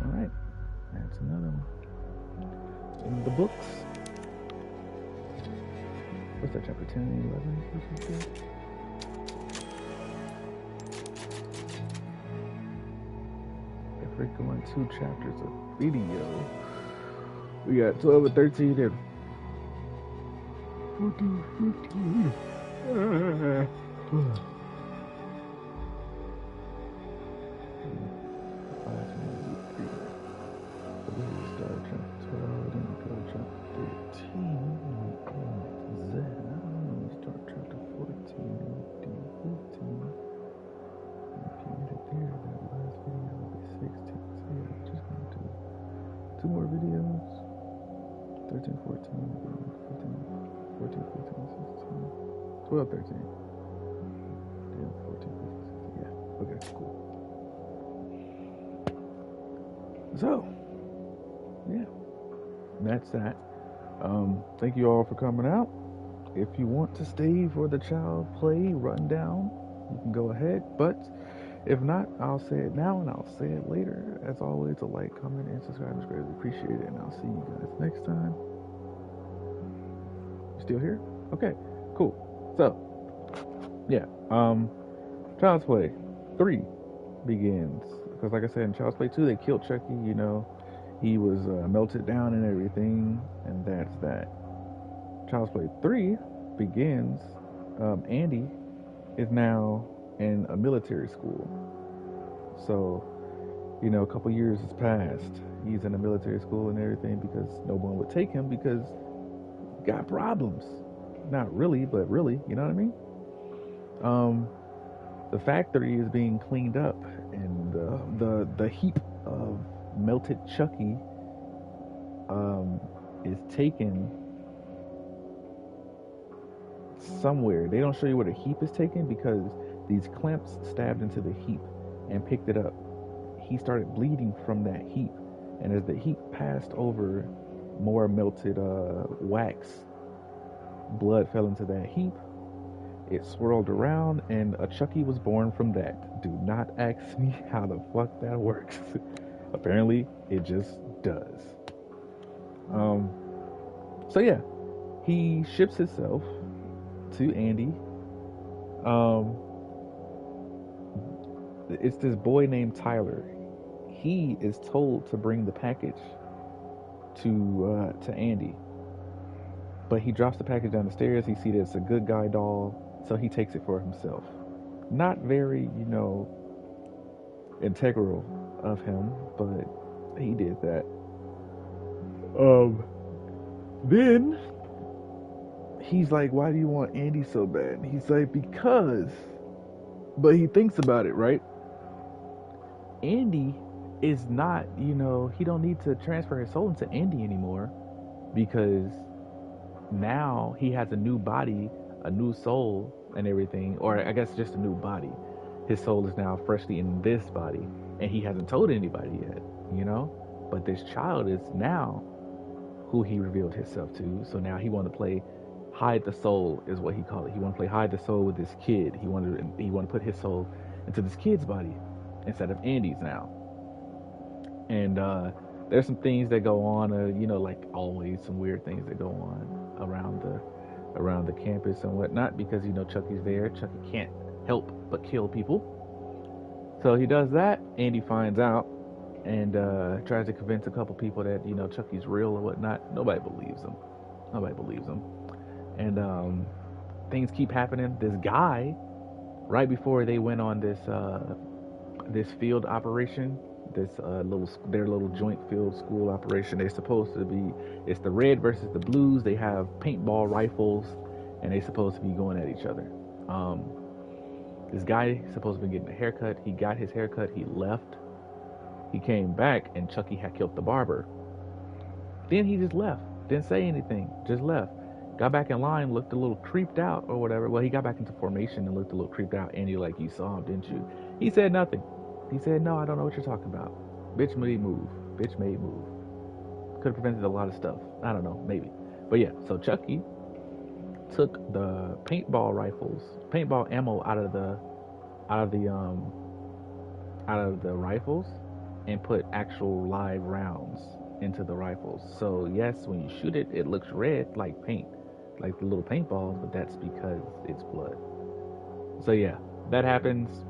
Alright, that's another one. In the books. What's that, chapter 10 and 11? If we're going 2 chapters of video, we got 12 and 13 and 14, 15. Two more videos. 13, 14, 15, 14, 15, 16, 12, 13. Damn, 14, 15, 16. Yeah, okay, cool. So, yeah, that's that. Thank you all for coming out. If you want to stay for the child play rundown, you can go ahead. But if not, I'll say it now and I'll say it later. As always, a like, comment, and subscribe is greatly appreciated. And I'll see you guys next time. You still here? Okay, cool. So, yeah, Child's Play 3 begins. Because like I said, in Child's Play 2, they killed Chucky, you know. He was melted down and everything, and that's that. Child's Play 3 begins. Andy is now in a military school. So, you know, a couple years has passed. He's in a military school and everything because no one would take him because he got problems. Not really, but really, you know what I mean? The factory is being cleaned up, and the heap of melted Chucky is taken somewhere. They don't show you where the heap is taken because these clamps stabbed into the heap and picked it up. He started bleeding from that heap, and as the heap passed over more melted wax, blood fell into that heap. It swirled around, and a Chucky was born from that. Do not ask me how the fuck that works. Apparently, it just does. So yeah, he ships himself to Andy. It's this boy named Tyler. He is told to bring the package to Andy, but he drops the package down the stairs. He sees that it's a good guy doll, so he takes it for himself. Not very, integral of him, but he did that. Then he's like, "Why do you want Andy so bad?" And he's like, "Because." But he thinks about it, right? Andy is not, he don't need to transfer his soul into Andy anymore because now he has a new body, a new soul and everything, or I guess just a new body. His soul is now freshly in this body and he hasn't told anybody yet, But this child is now who he revealed himself to. So now he want to play hide the soul is what he called it. He want to play hide the soul with this kid. He want to put his soul into this kid's body instead of Andy's now. And there's some things that go on, like always some weird things that go on around the campus and whatnot because Chucky's there. Chucky can't help but kill people. So he does that. Andy finds out and tries to convince a couple people that Chucky's real or whatnot. Nobody believes him. And things keep happening. This guy, right before they went on this field operation, their little joint field school operation, they're supposed to be, it's the red versus the blues. They have paintball rifles, and they're supposed to be going at each other. This guy supposed to be getting a haircut. He got his haircut. He left. He came back, and Chucky had killed the barber. Then he just left. Didn't say anything. Just left. Got back in line, looked a little creeped out or whatever. Well, he got back into formation and looked a little creeped out. Andy, like, you saw him, didn't you? He said nothing. He said, "No, I don't know what you're talking about. Bitch made move. Bitch made move." Could have prevented a lot of stuff. I don't know, maybe. But yeah, so Chucky took the paintball ammo out of the rifles and put actual live rounds into the rifles. So yes, when you shoot it, it looks red like paint, like the little paintballs, but that's because it's blood. So yeah, that happens.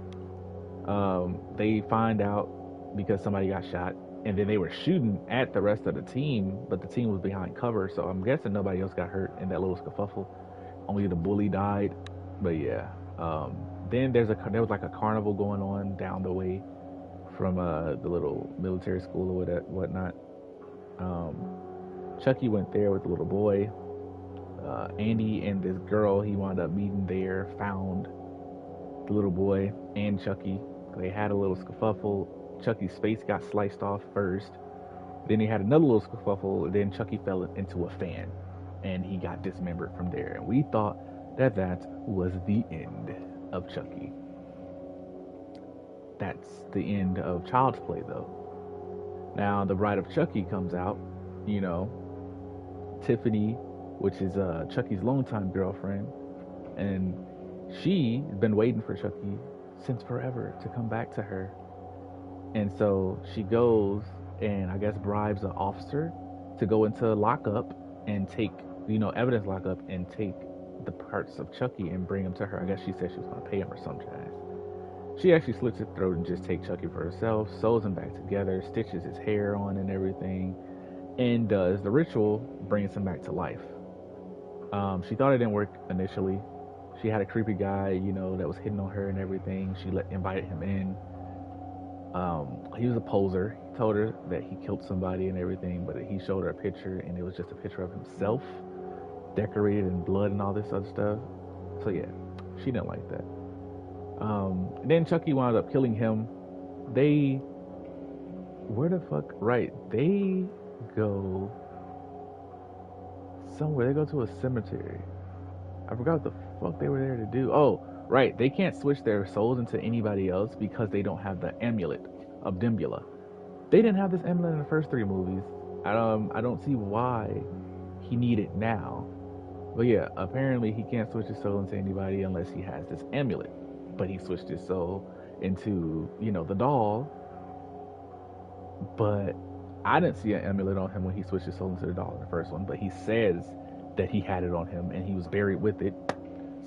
They find out because somebody got shot, and then they were shooting at the rest of the team, but the team was behind cover, so I'm guessing nobody else got hurt in that little scuffle. Only the bully died. But yeah, then there was like a carnival going on down the way from the little military school or whatnot. Chucky went there with the little boy. Andy and this girl he wound up meeting there found the little boy and Chucky. They had a little scuffle. Chucky's face got sliced off first. Then he had another little scuffle. Then Chucky fell into a fan and he got dismembered from there. And we thought that was the end of Chucky. That's the end of Child's Play, though. Now, the Bride of Chucky comes out, Tiffany, which is Chucky's longtime girlfriend, and she's been waiting for Chucky since forever to come back to her. And so she goes and I guess bribes an officer to go into lockup and take, evidence lockup and take the parts of Chucky and bring them to her. I guess she said she was going to pay him or some jazz. She actually slits his throat and just takes Chucky for herself, sews him back together, stitches his hair on and everything, and does the ritual, brings him back to life. She thought it didn't work initially. She had a creepy guy, that was hitting on her and everything. She invited him in. He was a poser. He told her that he killed somebody and everything, but he showed her a picture, and it was just a picture of himself, decorated in blood and all this other stuff. So yeah, she didn't like that. Then Chucky wound up killing him. They go somewhere. They go to a cemetery. I forgot what the fuck they were there to do? Oh, right. They can't switch their souls into anybody else because they don't have the amulet of Dimbula. They didn't have this amulet in the first three movies. I don't see why he needed it now. But yeah, apparently he can't switch his soul into anybody unless he has this amulet. But he switched his soul into, the doll. But I didn't see an amulet on him when he switched his soul into the doll in the first one. But he says that he had it on him and he was buried with it.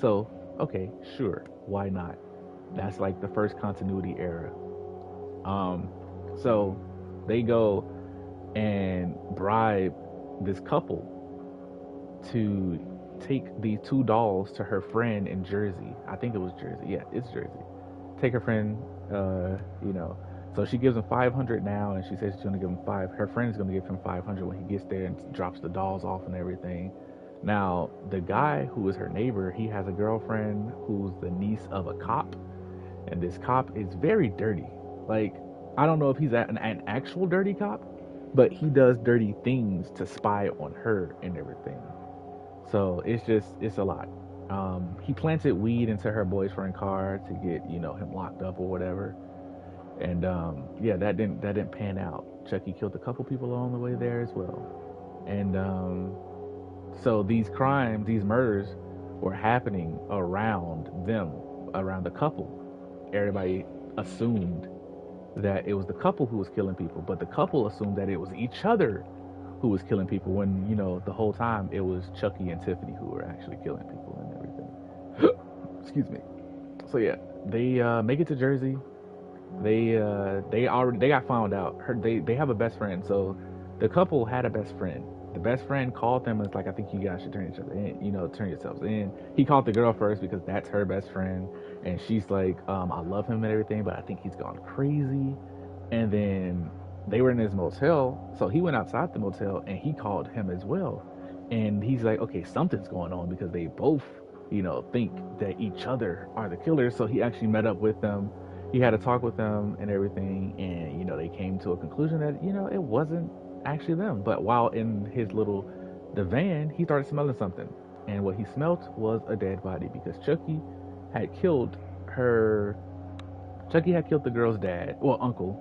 So, okay, sure, why not? That's like the first continuity error. So they go and bribe this couple to take these two dolls to her friend in Jersey. I think it was Jersey. Yeah, it's Jersey. Take her friend, So she gives him 500 now, and she says she's gonna give him her friend's gonna give him 500 when he gets there and drops the dolls off and everything. Now, the guy who is her neighbor, he has a girlfriend who's the niece of a cop, and this cop is very dirty. Like, I don't know if he's an actual dirty cop, but he does dirty things to spy on her and everything. So it's a lot. He planted weed into her boyfriend's car to get him locked up or whatever, and yeah, that didn't pan out. Chucky killed a couple people along the way there as well, and so these murders were happening around them, around the couple. Everybody assumed that it was the couple who was killing people, but the couple assumed that it was each other who was killing people when, the whole time it was Chucky and Tiffany who were actually killing people and everything. Excuse me. So yeah, they make it to Jersey. They got found out. They have a best friend. So the couple had a best friend. The best friend called them and was like, I think you guys should turn each other in, turn yourselves in. He called the girl first because that's her best friend. And she's like, I love him and everything, but I think he's gone crazy. And then they were in his motel. So he went outside the motel and he called him as well. And he's like, okay, something's going on because they both, think that each other are the killers. So he actually met up with them. He had a talk with them and everything. And, they came to a conclusion that, it wasn't actually them. But while in the van, he started smelling something. And what he smelt was a dead body because Chucky had killed the girl's dad, well, uncle,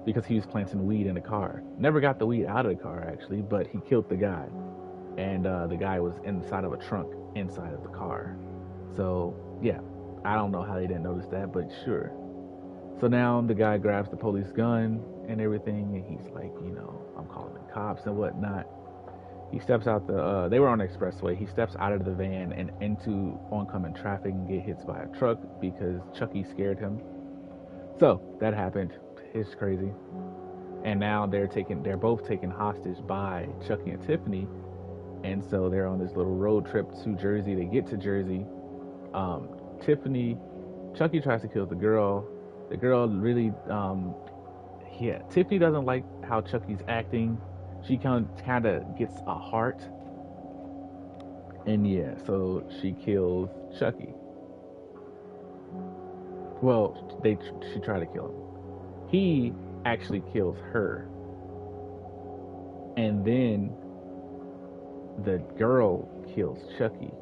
because he was planting weed in the car. Never got the weed out of the car, actually, but he killed the guy. And the guy was inside of a trunk inside of the car. So, yeah, I don't know how they didn't notice that, but sure. So now the guy grabs the police gun and everything, and he's like, I'm calling the cops and whatnot. He steps out they were on the expressway. He steps out of the van and into oncoming traffic and get hit by a truck because Chucky scared him. So that happened. It's crazy. And now they're both taken hostage by Chucky and Tiffany. And so they're on this little road trip to Jersey. They get to Jersey. Chucky tries to kill the girl. The girl really, Tiffany doesn't like how Chucky's acting. She kind of gets a heart. And yeah, so she kills Chucky. Well, she tried to kill him. He actually kills her. And then the girl kills Chucky.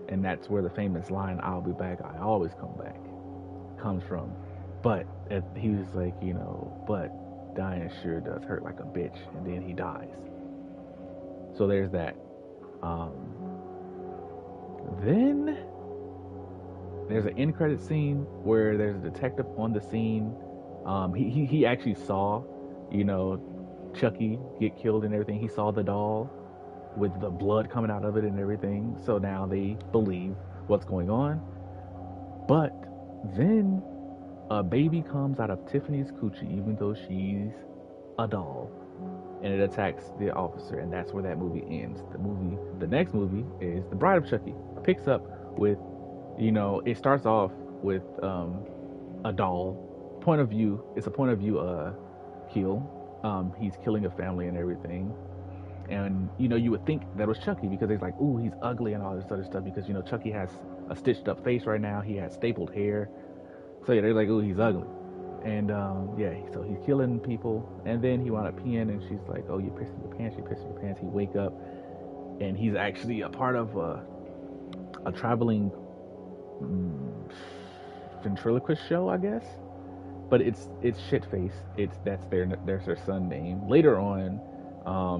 And that's where the famous line, I'll be back, I always come back, comes from. But he was like, but dying sure does hurt like a bitch. And then he dies. So there's that. Then there's an end credit scene where there's a detective on the scene. He actually saw, Chucky get killed and everything. He saw the doll with the blood coming out of it and everything. So now they believe what's going on. But then a baby comes out of Tiffany's coochie, even though she's a doll, and it attacks the officer, and that's where that movie ends. The next movie is The Bride of Chucky. Picks up with, it starts off with a doll point of view. It's a point of view kill. He's killing a family and everything. And, you would think that was Chucky because it's like, ooh, he's ugly and all this other stuff because, Chucky has a stitched up face right now. He has stapled hair. So yeah, they're like, ooh, he's ugly. And so he's killing people. And then he wound up peeing and she's like, oh, you're pissing your pants. He wake up and he's actually a part of a traveling ventriloquist show, I guess. But it's Shitface. That's their son name. Later on,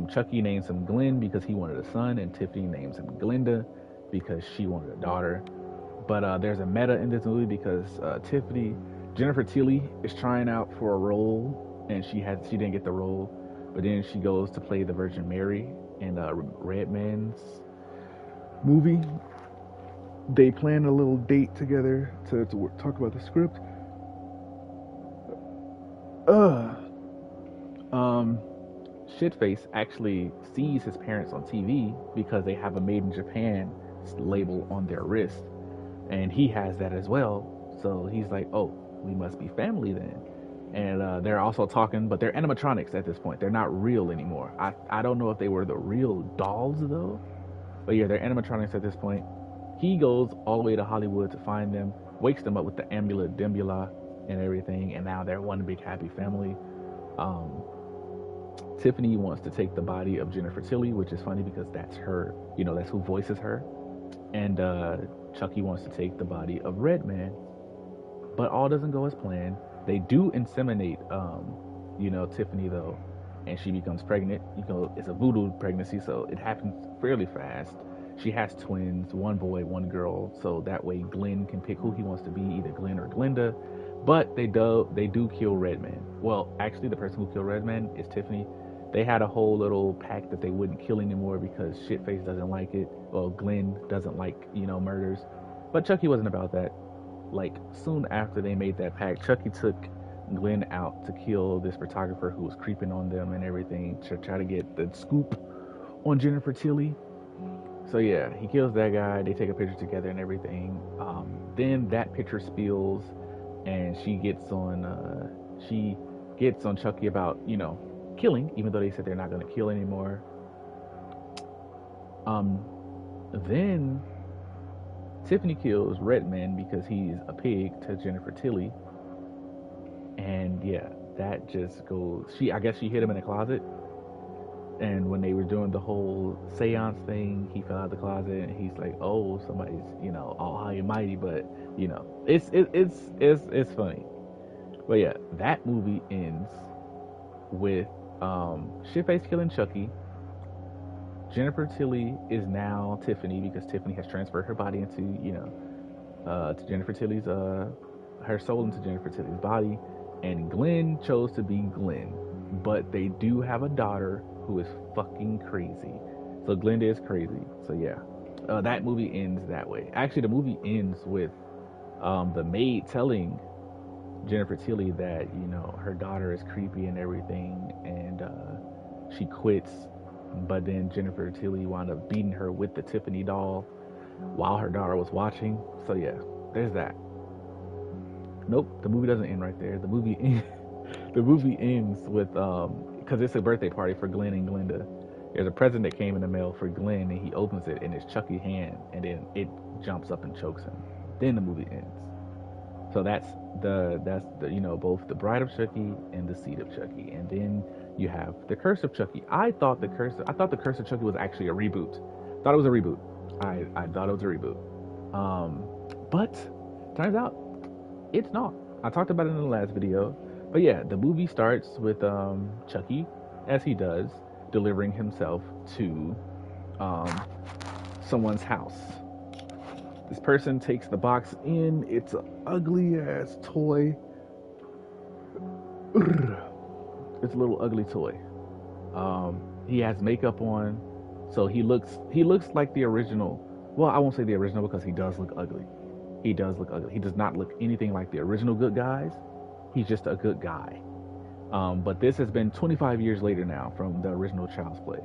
Chucky names him Glenn because he wanted a son, and Tiffany names him Glinda because she wanted a daughter. But there's a meta in this movie because Jennifer Tilly is trying out for a role, and she didn't get the role, but then she goes to play the Virgin Mary in Redman's movie. They plan a little date together to talk about the script. Shitface actually sees his parents on TV because they have a Made in Japan label on their wrist, and he has that as well. So he's like, "Oh, we must be family then." And they're also talking, but they're animatronics at this point. They're not real anymore. I don't know if they were the real dolls though, but yeah, they're animatronics at this point. He goes all the way to Hollywood to find them, wakes them up with the amulet Dembula and everything, and now they're one big happy family. Tiffany wants to take the body of Jennifer Tilly, which is funny because that's her, that's who voices her. And Chucky wants to take the body of Redman, but all doesn't go as planned. They do inseminate, Tiffany though, and she becomes pregnant. It's a voodoo pregnancy, so it happens fairly fast. She has twins, one boy, one girl, so that way Glenn can pick who he wants to be, either Glenn or Glinda. But they do kill Redman. Well, actually, the person who killed Redman is Tiffany. They had a whole little pact that they wouldn't kill anymore because Shitface doesn't like it. Well, Glenn doesn't like, murders. But Chucky wasn't about that. Like, soon after they made that pact, Chucky took Glenn out to kill this photographer who was creeping on them and everything to try to get the scoop on Jennifer Tilly. So yeah, he kills that guy. They take a picture together and everything. Then that picture spills, and she gets on Chucky about killing, even though they said they're not going to kill anymore. Then Tiffany kills Redman because he's a pig to Jennifer Tilly, and yeah, that just goes. I guess she hid him in a closet. And when they were doing the whole seance thing, he fell out of the closet, and he's like, "Oh, somebody's, all high and mighty." But it's funny. But yeah, that movie ends with Shitface killing Chucky. Jennifer Tilly is now Tiffany because Tiffany has transferred her body into, to Jennifer Tilly's, her soul into Jennifer Tilly's body, and Glenn chose to be Glenn. But they do have a daughter who is fucking crazy. So Glinda is crazy. So yeah, that movie ends that way. Actually, the movie ends with the maid telling Jennifer Tilly that her daughter is creepy and everything, and she quits. But then Jennifer Tilly wound up beating her with the Tiffany doll while her daughter was watching. So yeah, there's that. Nope, the movie doesn't end right there. The movie ends with because it's a birthday party for Glenn and Glinda. There's a present that came in the mail for Glenn, and he opens it, and it's Chucky's hand, and then it jumps up and chokes him. Then the movie ends. So that's the both the Bride of Chucky and the Seed of Chucky, and then you have the Curse of Chucky. I thought the Curse of Chucky was actually a reboot. Thought it was a reboot. I thought it was a reboot. But turns out it's not. I talked about it in the last video. But yeah, the movie starts with Chucky, as he does, delivering himself to someone's house. This person takes the box in. It's an ugly ass toy. It's a little ugly toy. He has makeup on, so he looks like the original. Well, I won't say the original because he does look ugly. He does look ugly. He does not look anything like the original good guys. He's just a good guy. But this has been 25 years later now from the original Child's Play.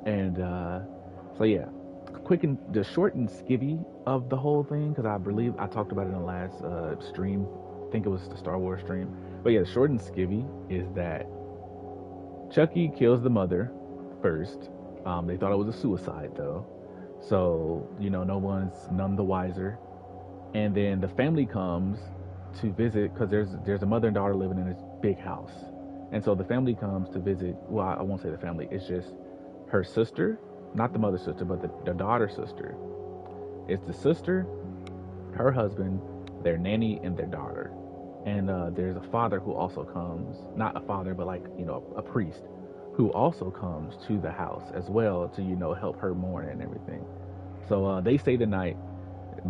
And so yeah, the short and skivvy of the whole thing, because I believe I talked about it in the last stream. I think it was the Star Wars stream. But yeah, the short and skivvy is that Chucky kills the mother first. They thought it was a suicide though. So, no one's none the wiser. And then the family comes to visit because there's a mother and daughter living in this big house. And so the family comes to visit. Well, I won't say the family. It's just her sister, not the mother's sister, but the daughter's sister. It's the sister, her husband, their nanny, and their daughter. And there's a father who also comes, not a father, but like, a priest who also comes to the house as well to, help her mourn and everything. So they stay the night.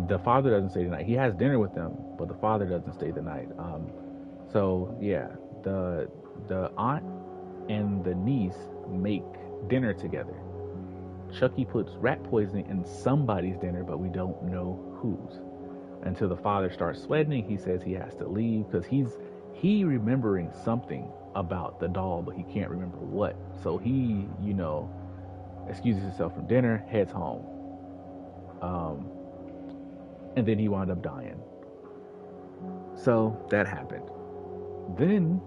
The father doesn't stay the night. He has dinner with them, but the father doesn't stay the night. So yeah, the aunt and the niece make dinner together. Chucky puts rat poisoning in somebody's dinner, but we don't know whose. Until the father starts sweating, he says he has to leave because he remembering something about the doll, but he can't remember what. So he, excuses himself from dinner, heads home, and then he wound up dying. So that happened. Then,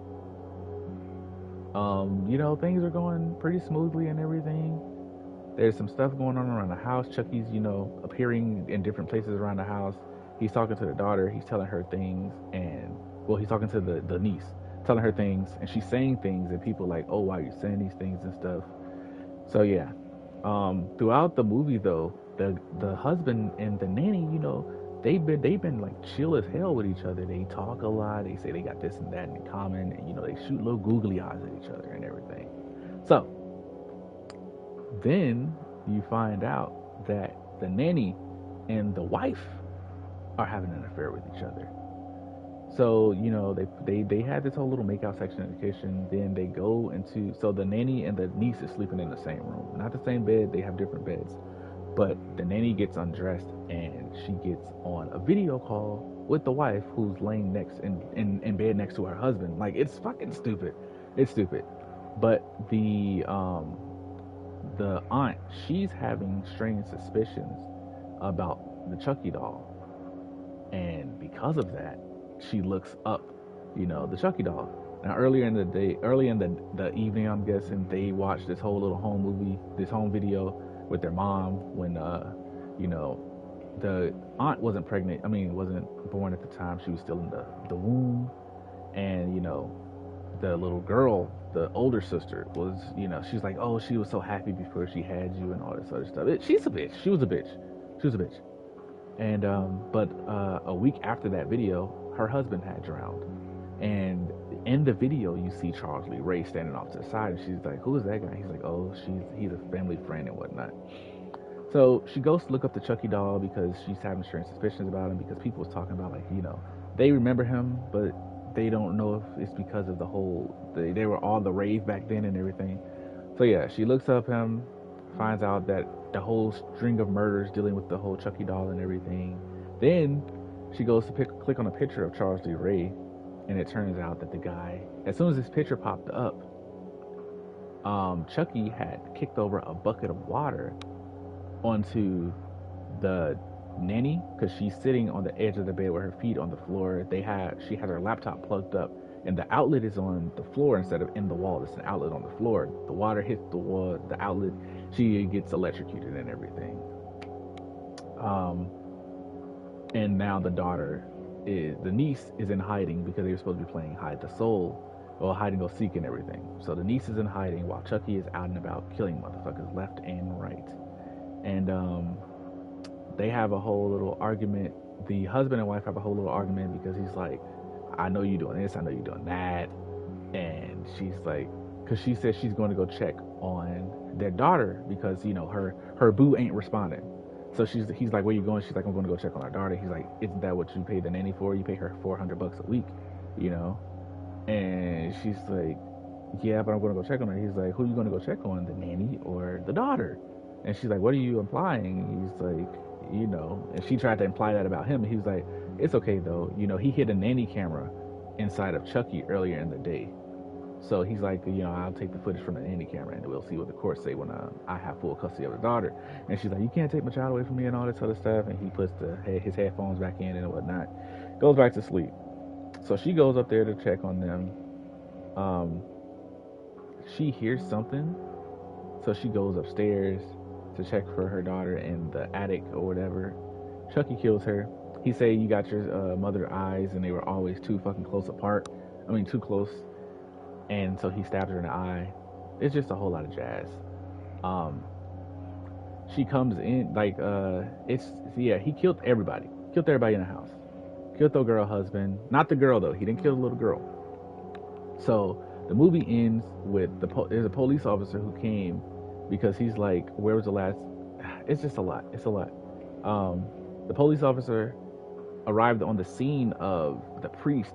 things are going pretty smoothly and everything. There's some stuff going on around the house. Chucky's, appearing in different places around the house. He's talking to the daughter. He's telling her things, and he's talking to the niece, telling her things, and she's saying things, and people like, oh, why are you saying these things and stuff? So yeah, throughout the movie though, the husband and the nanny, they've been like chill as hell with each other. They talk a lot. They say they got this and that in common, and they shoot little googly eyes at each other and everything. So then you find out that the nanny and the wife are having an affair with each other. So they had this whole little makeout section in the kitchen. Then they go into, so the nanny and the niece is sleeping in the same room, not the same bed. They have different beds. But the nanny gets undressed and she gets on a video call with the wife who's laying next in bed next to her husband. Like, it's fucking stupid. It's stupid. But the aunt, she's having strange suspicions about the Chucky doll. And because of that, she looks up, the Chucky doll. Now, early in the evening, I'm guessing, they watched this whole little home movie, this home video with their mom when, the aunt wasn't pregnant. I mean, wasn't born at the time. She was still in the womb. And, the little girl, the older sister, was, she's like, oh, she was so happy before she had you and all this other stuff. She's a bitch. She was a bitch. And but a week after that video, her husband had drowned. And in the video, you see Charles Lee Ray standing off to the side, and she's like, "Who is that guy?" He's like, "Oh, he's a family friend and whatnot." So she goes to look up the Chucky doll because she's having strange suspicions about him, because people was talking about, like, they remember him, but they don't know if it's because of the whole they were all the rave back then and everything. So yeah, she looks up him, finds out that the whole string of murders dealing with the whole Chucky doll and everything. Then she goes to click on a picture of Charles Lee Ray, and it turns out that the guy, as soon as this picture popped up, Chucky had kicked over a bucket of water onto the nanny, because she's sitting on the edge of the bed with her feet on the floor. She had her laptop plugged up, and the outlet is on the floor instead of in the wall. It's an outlet on the floor. The water hits the wall, the outlet. She gets electrocuted and everything. And now the niece is in hiding because they were supposed to be playing hide the soul, or hide and go seek and everything. So the niece is in hiding while Chucky is out and about killing motherfuckers left and right. And they have a whole little argument. The husband and wife have a whole little argument because he's like, I know you doing this, I know you doing that. And she's like, because she says she's going to go check on their daughter because, her boo ain't responding. So he's like, where you going? She's like, I'm going to go check on our daughter. He's like, isn't that what you pay the nanny for? You pay her $400 a week, And she's like, yeah, but I'm going to go check on her. He's like, who are you going to go check on, the nanny or the daughter? And she's like, what are you implying? He's like, and she tried to imply that about him. And he was like, it's okay though. He hid a nanny camera inside of Chucky earlier in the day. So he's like, I'll take the footage from the nanny camera and we'll see what the courts say when I have full custody of the daughter. And she's like, you can't take my child away from me and all this other stuff. And he puts his headphones back in and whatnot, goes back to sleep. So she goes up there to check on them. She hears something. So she goes upstairs to check for her daughter in the attic or whatever. Chucky kills her. He say, you got your mother eyes and they were always too fucking close apart. I mean, too close. And so he stabbed her in the eye. It's just a whole lot of jazz. she comes in like it's yeah, he killed everybody in the house, killed the girl husband, not the girl though, he didn't kill the little girl. So the movie ends with there's a police officer who came because he's like, where was the last? It's just a lot. It's a lot. Um, the police officer arrived on the scene of the priest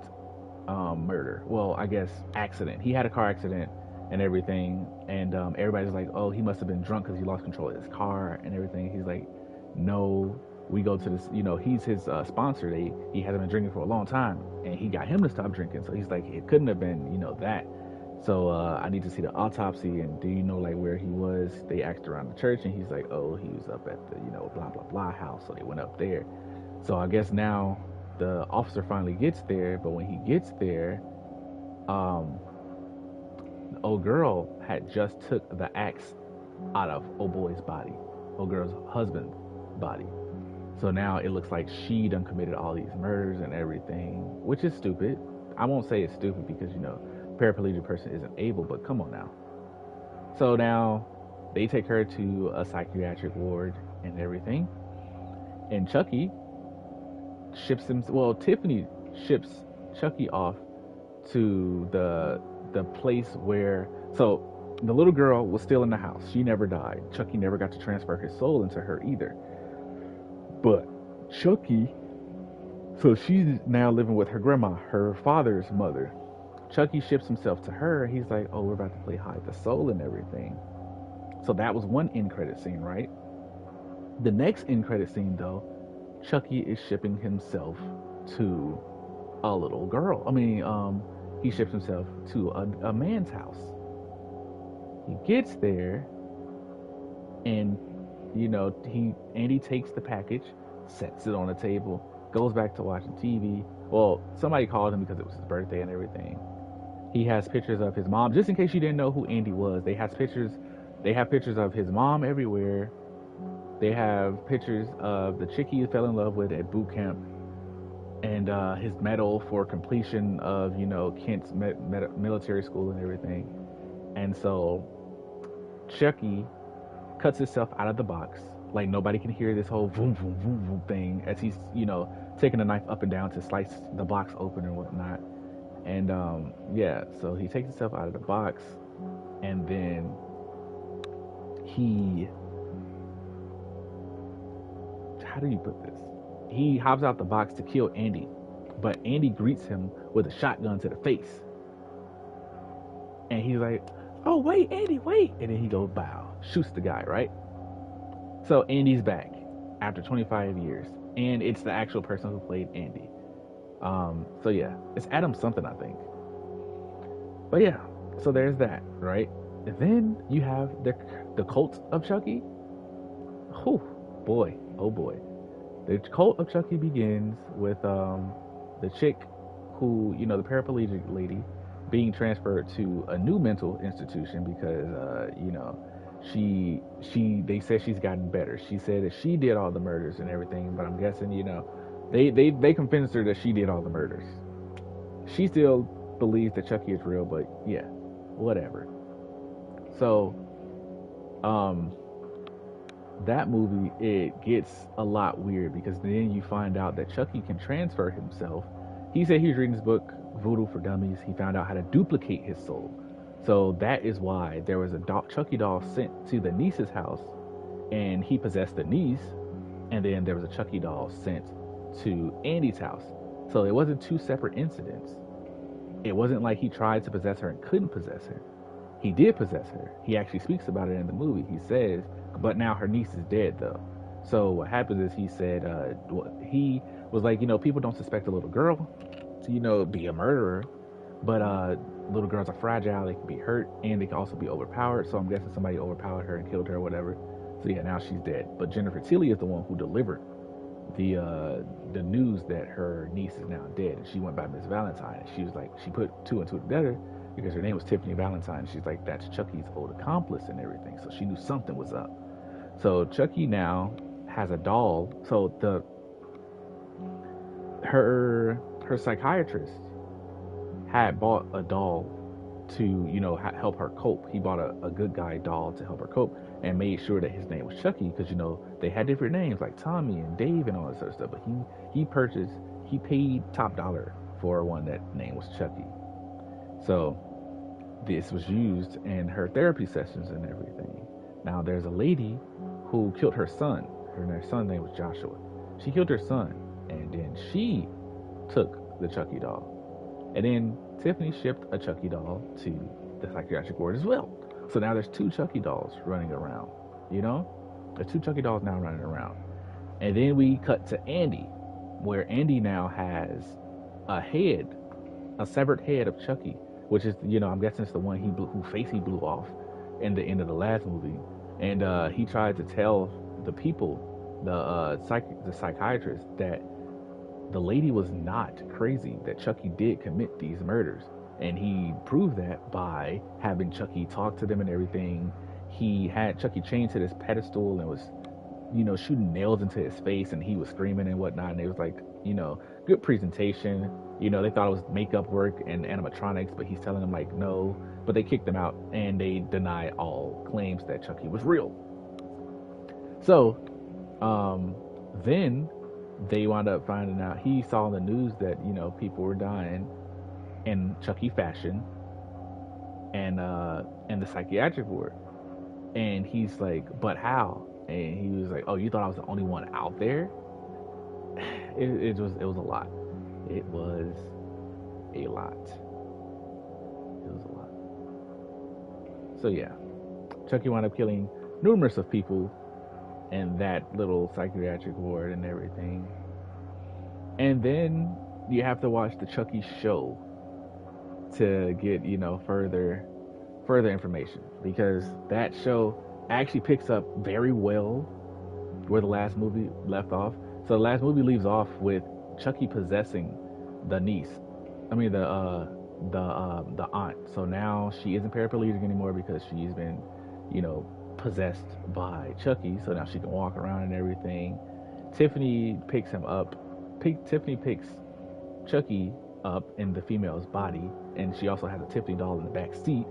murder. Well, I guess accident. He had a car accident and everything, and everybody's like, "Oh, he must have been drunk because he lost control of his car and everything." He's like, "No, we go to this. You know, he's his sponsor. He hasn't been drinking for a long time, and he got him to stop drinking. So he's like, it couldn't have been, that. So I need to see the autopsy. And do you know like where he was? They asked around the church, and he's like, oh, he was up at the blah blah blah house. So they went up there. So I guess now the officer finally gets there, but when he gets there, the old girl had just took the axe out of old boy's body, old girl's husband's body. So now it looks like she done committed all these murders and everything, which is stupid. I won't say it's stupid because paraplegic person isn't able, but come on now. So now they take her to a psychiatric ward and everything, and Chucky ships him. Well, Tiffany ships Chucky off to the place where. So the little girl was still in the house. She never died. Chucky never got to transfer his soul into her either. But Chucky, so she's now living with her grandma, her father's mother. Chucky ships himself to her. He's like, oh, we're about to play hide the soul and everything. So that was one end credit scene, right? The next end credit scene, though, Chucky is shipping himself to a little girl. I mean, he ships himself to a man's house. He gets there, and Andy takes the package, sets it on the table, goes back to watching TV. Well, somebody called him because it was his birthday and everything. He has pictures of his mom. Just in case you didn't know who Andy was, they have pictures of his mom everywhere. They have pictures of the chick he fell in love with at boot camp, and his medal for completion of Kent's military school and everything. And so Chucky cuts himself out of the box, like nobody can hear this whole boom boom boom boom thing as he's taking a knife up and down to slice the box open and whatnot. And so he takes himself out of the box, and then how do you put this? He hops out the box to kill Andy, but Andy greets him with a shotgun to the face, and he's like, oh wait, Andy, wait. And then he goes bow, shoots the guy, right? So Andy's back after 25 years, and it's the actual person who played Andy. So yeah, it's Adam something, I think. But yeah, so there's that, right? And then you have the cult of Chucky. Oh boy. The cult of Chucky begins with the chick who, the paraplegic lady, being transferred to a new mental institution because they said she's gotten better. She said that she did all the murders and everything, but I'm guessing they convinced her that she did all the murders. She still believes that Chucky is real, but yeah, whatever. So that movie, it gets a lot weird because then you find out that Chucky can transfer himself. He said he was reading his book Voodoo for Dummies. He found out how to duplicate his soul. So that is why there was a Chucky doll sent to the niece's house, and he possessed the niece, and then there was a Chucky doll sent to Andy's house. So it wasn't two separate incidents. It wasn't like he tried to possess her and couldn't possess her. He did possess her. He actually speaks about it in the movie. He says, but now her niece is dead though. So what happens is he said, he was like, people don't suspect a little girl to, be a murderer, but little girls are fragile. They can be hurt, and they can also be overpowered. So I'm guessing somebody overpowered her and killed her or whatever. So yeah, now she's dead. But Jennifer Tilly is the one who delivered the news that her niece is now dead, and she went by Miss Valentine. And she was like, she put two and two together because her name was Tiffany Valentine. She's like, that's Chucky's old accomplice and everything. So she knew something was up. So Chucky now has a doll. So her psychiatrist had bought a doll to, you know, help her cope. He bought a good guy doll to help her cope and made sure that his name was Chucky because, you know, they had different names like Tommy and Dave and all this other stuff. But he paid top dollar for one that name was Chucky. So this was used in her therapy sessions and everything. Now there's a lady who killed her son. Her son's name was Joshua. She killed her son, and then she took the Chucky doll. And then Tiffany shipped a Chucky doll to the psychiatric ward as well. So now there's 2 Chucky dolls running around. You know? There's 2 Chucky dolls now running around. And then we cut to Andy, where Andy now has a severed head of Chucky, which is, you know, I'm guessing it's the one whose face he blew off in the end of the last movie. And he tried to tell the people, the psychiatrist, that the lady was not crazy, that Chucky did commit these murders. And he proved that by having Chucky talk to them and everything. He had Chucky chained to this pedestal and was, you know, shooting nails into his face, and he was screaming and whatnot. And it was like, you know, good presentation. You know, they thought it was makeup work and animatronics, but he's telling them like no. But they kicked him out and they denied all claims that Chucky was real. So then they wound up finding out, he saw in the news that, you know, people were dying in Chucky fashion and the psychiatric ward. And he's like, but how? And he was like, oh, you thought I was the only one out there? It was a lot. It was a lot. It was a lot. So yeah, Chucky wound up killing numerous of people in that little psychiatric ward and everything. And then you have to watch the Chucky show to get, you know, further information, because that show actually picks up very well where the last movie left off. So the last movie leaves off with Chucky possessing the niece. I mean the aunt. So now she isn't paraplegic anymore because she's been, you know, possessed by Chucky. So now she can walk around and everything. Tiffany picks him up. Tiffany picks Chucky up in the female's body, and she also has a Tiffany doll in the back seat.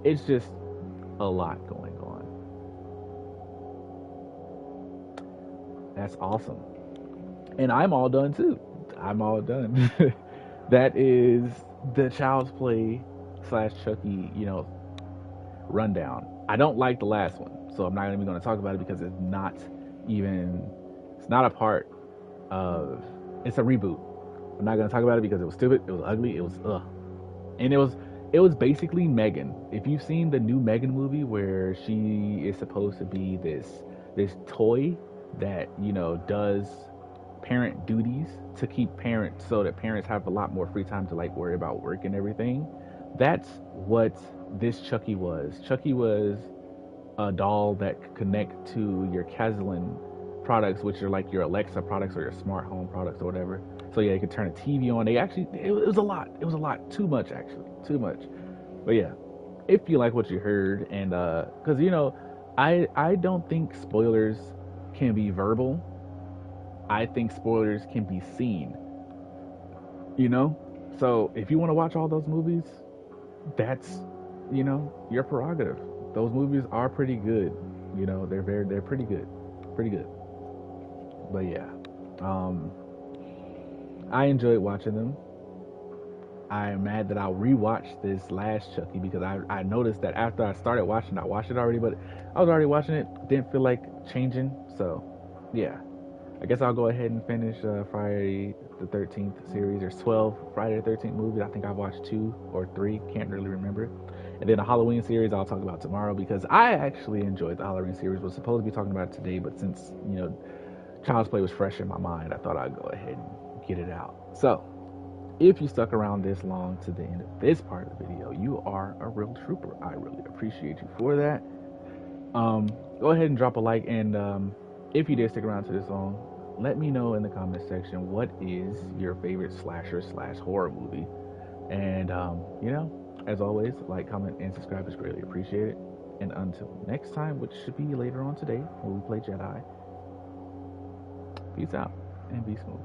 It's just a lot going on. That's awesome. And I'm all done too. I'm all done. That is the Child's Play / Chucky, you know, rundown. I don't like the last one, so I'm not even going to talk about it because it's not a part of, it's a reboot. I'm not going to talk about it because it was stupid, it was ugly, it was and it was basically Megan. If you've seen the new Megan movie where she is supposed to be this toy that, you know, does parent duties to keep parents, so that parents have a lot more free time to like worry about work and everything. That's what this Chucky was. Chucky was a doll that could connect to your Caslin products, which are like your Alexa products or your smart home products or whatever. So yeah, you could turn a TV on. They actually, it was a lot. It was a lot. Too much, actually. Too much. But yeah, if you like what you heard, and because, you know, I don't think spoilers can be verbal. I think spoilers can be seen. You know? So if you want to watch all those movies, that's, you know, your prerogative. Those movies are pretty good. You know, they're pretty good. Pretty good. But yeah. I enjoyed watching them. I'm mad that I'll rewatch this last Chucky because I noticed that after I started watching, I watched it already, but I was already watching it, didn't feel like changing. So yeah, I guess I'll go ahead and finish Friday the 13th series. There's 12 Friday the 13th movies. I think I've watched 2 or 3, can't really remember. And then the Halloween series I'll talk about tomorrow, because I actually enjoyed the Halloween series. Was supposed to be talking about it today, but since, you know, Child's Play was fresh in my mind, I thought I'd go ahead and get it out. So if you stuck around this long to the end of this part of the video, you are a real trooper. I really appreciate you for that. Go ahead and drop a like, and if you did stick around to this long, let me know in the comment section what is your favorite slasher / horror movie. And you know, as always, like, comment, and subscribe is greatly appreciated. And until next time, which should be later on today when we play Jedi, peace out and be smooth.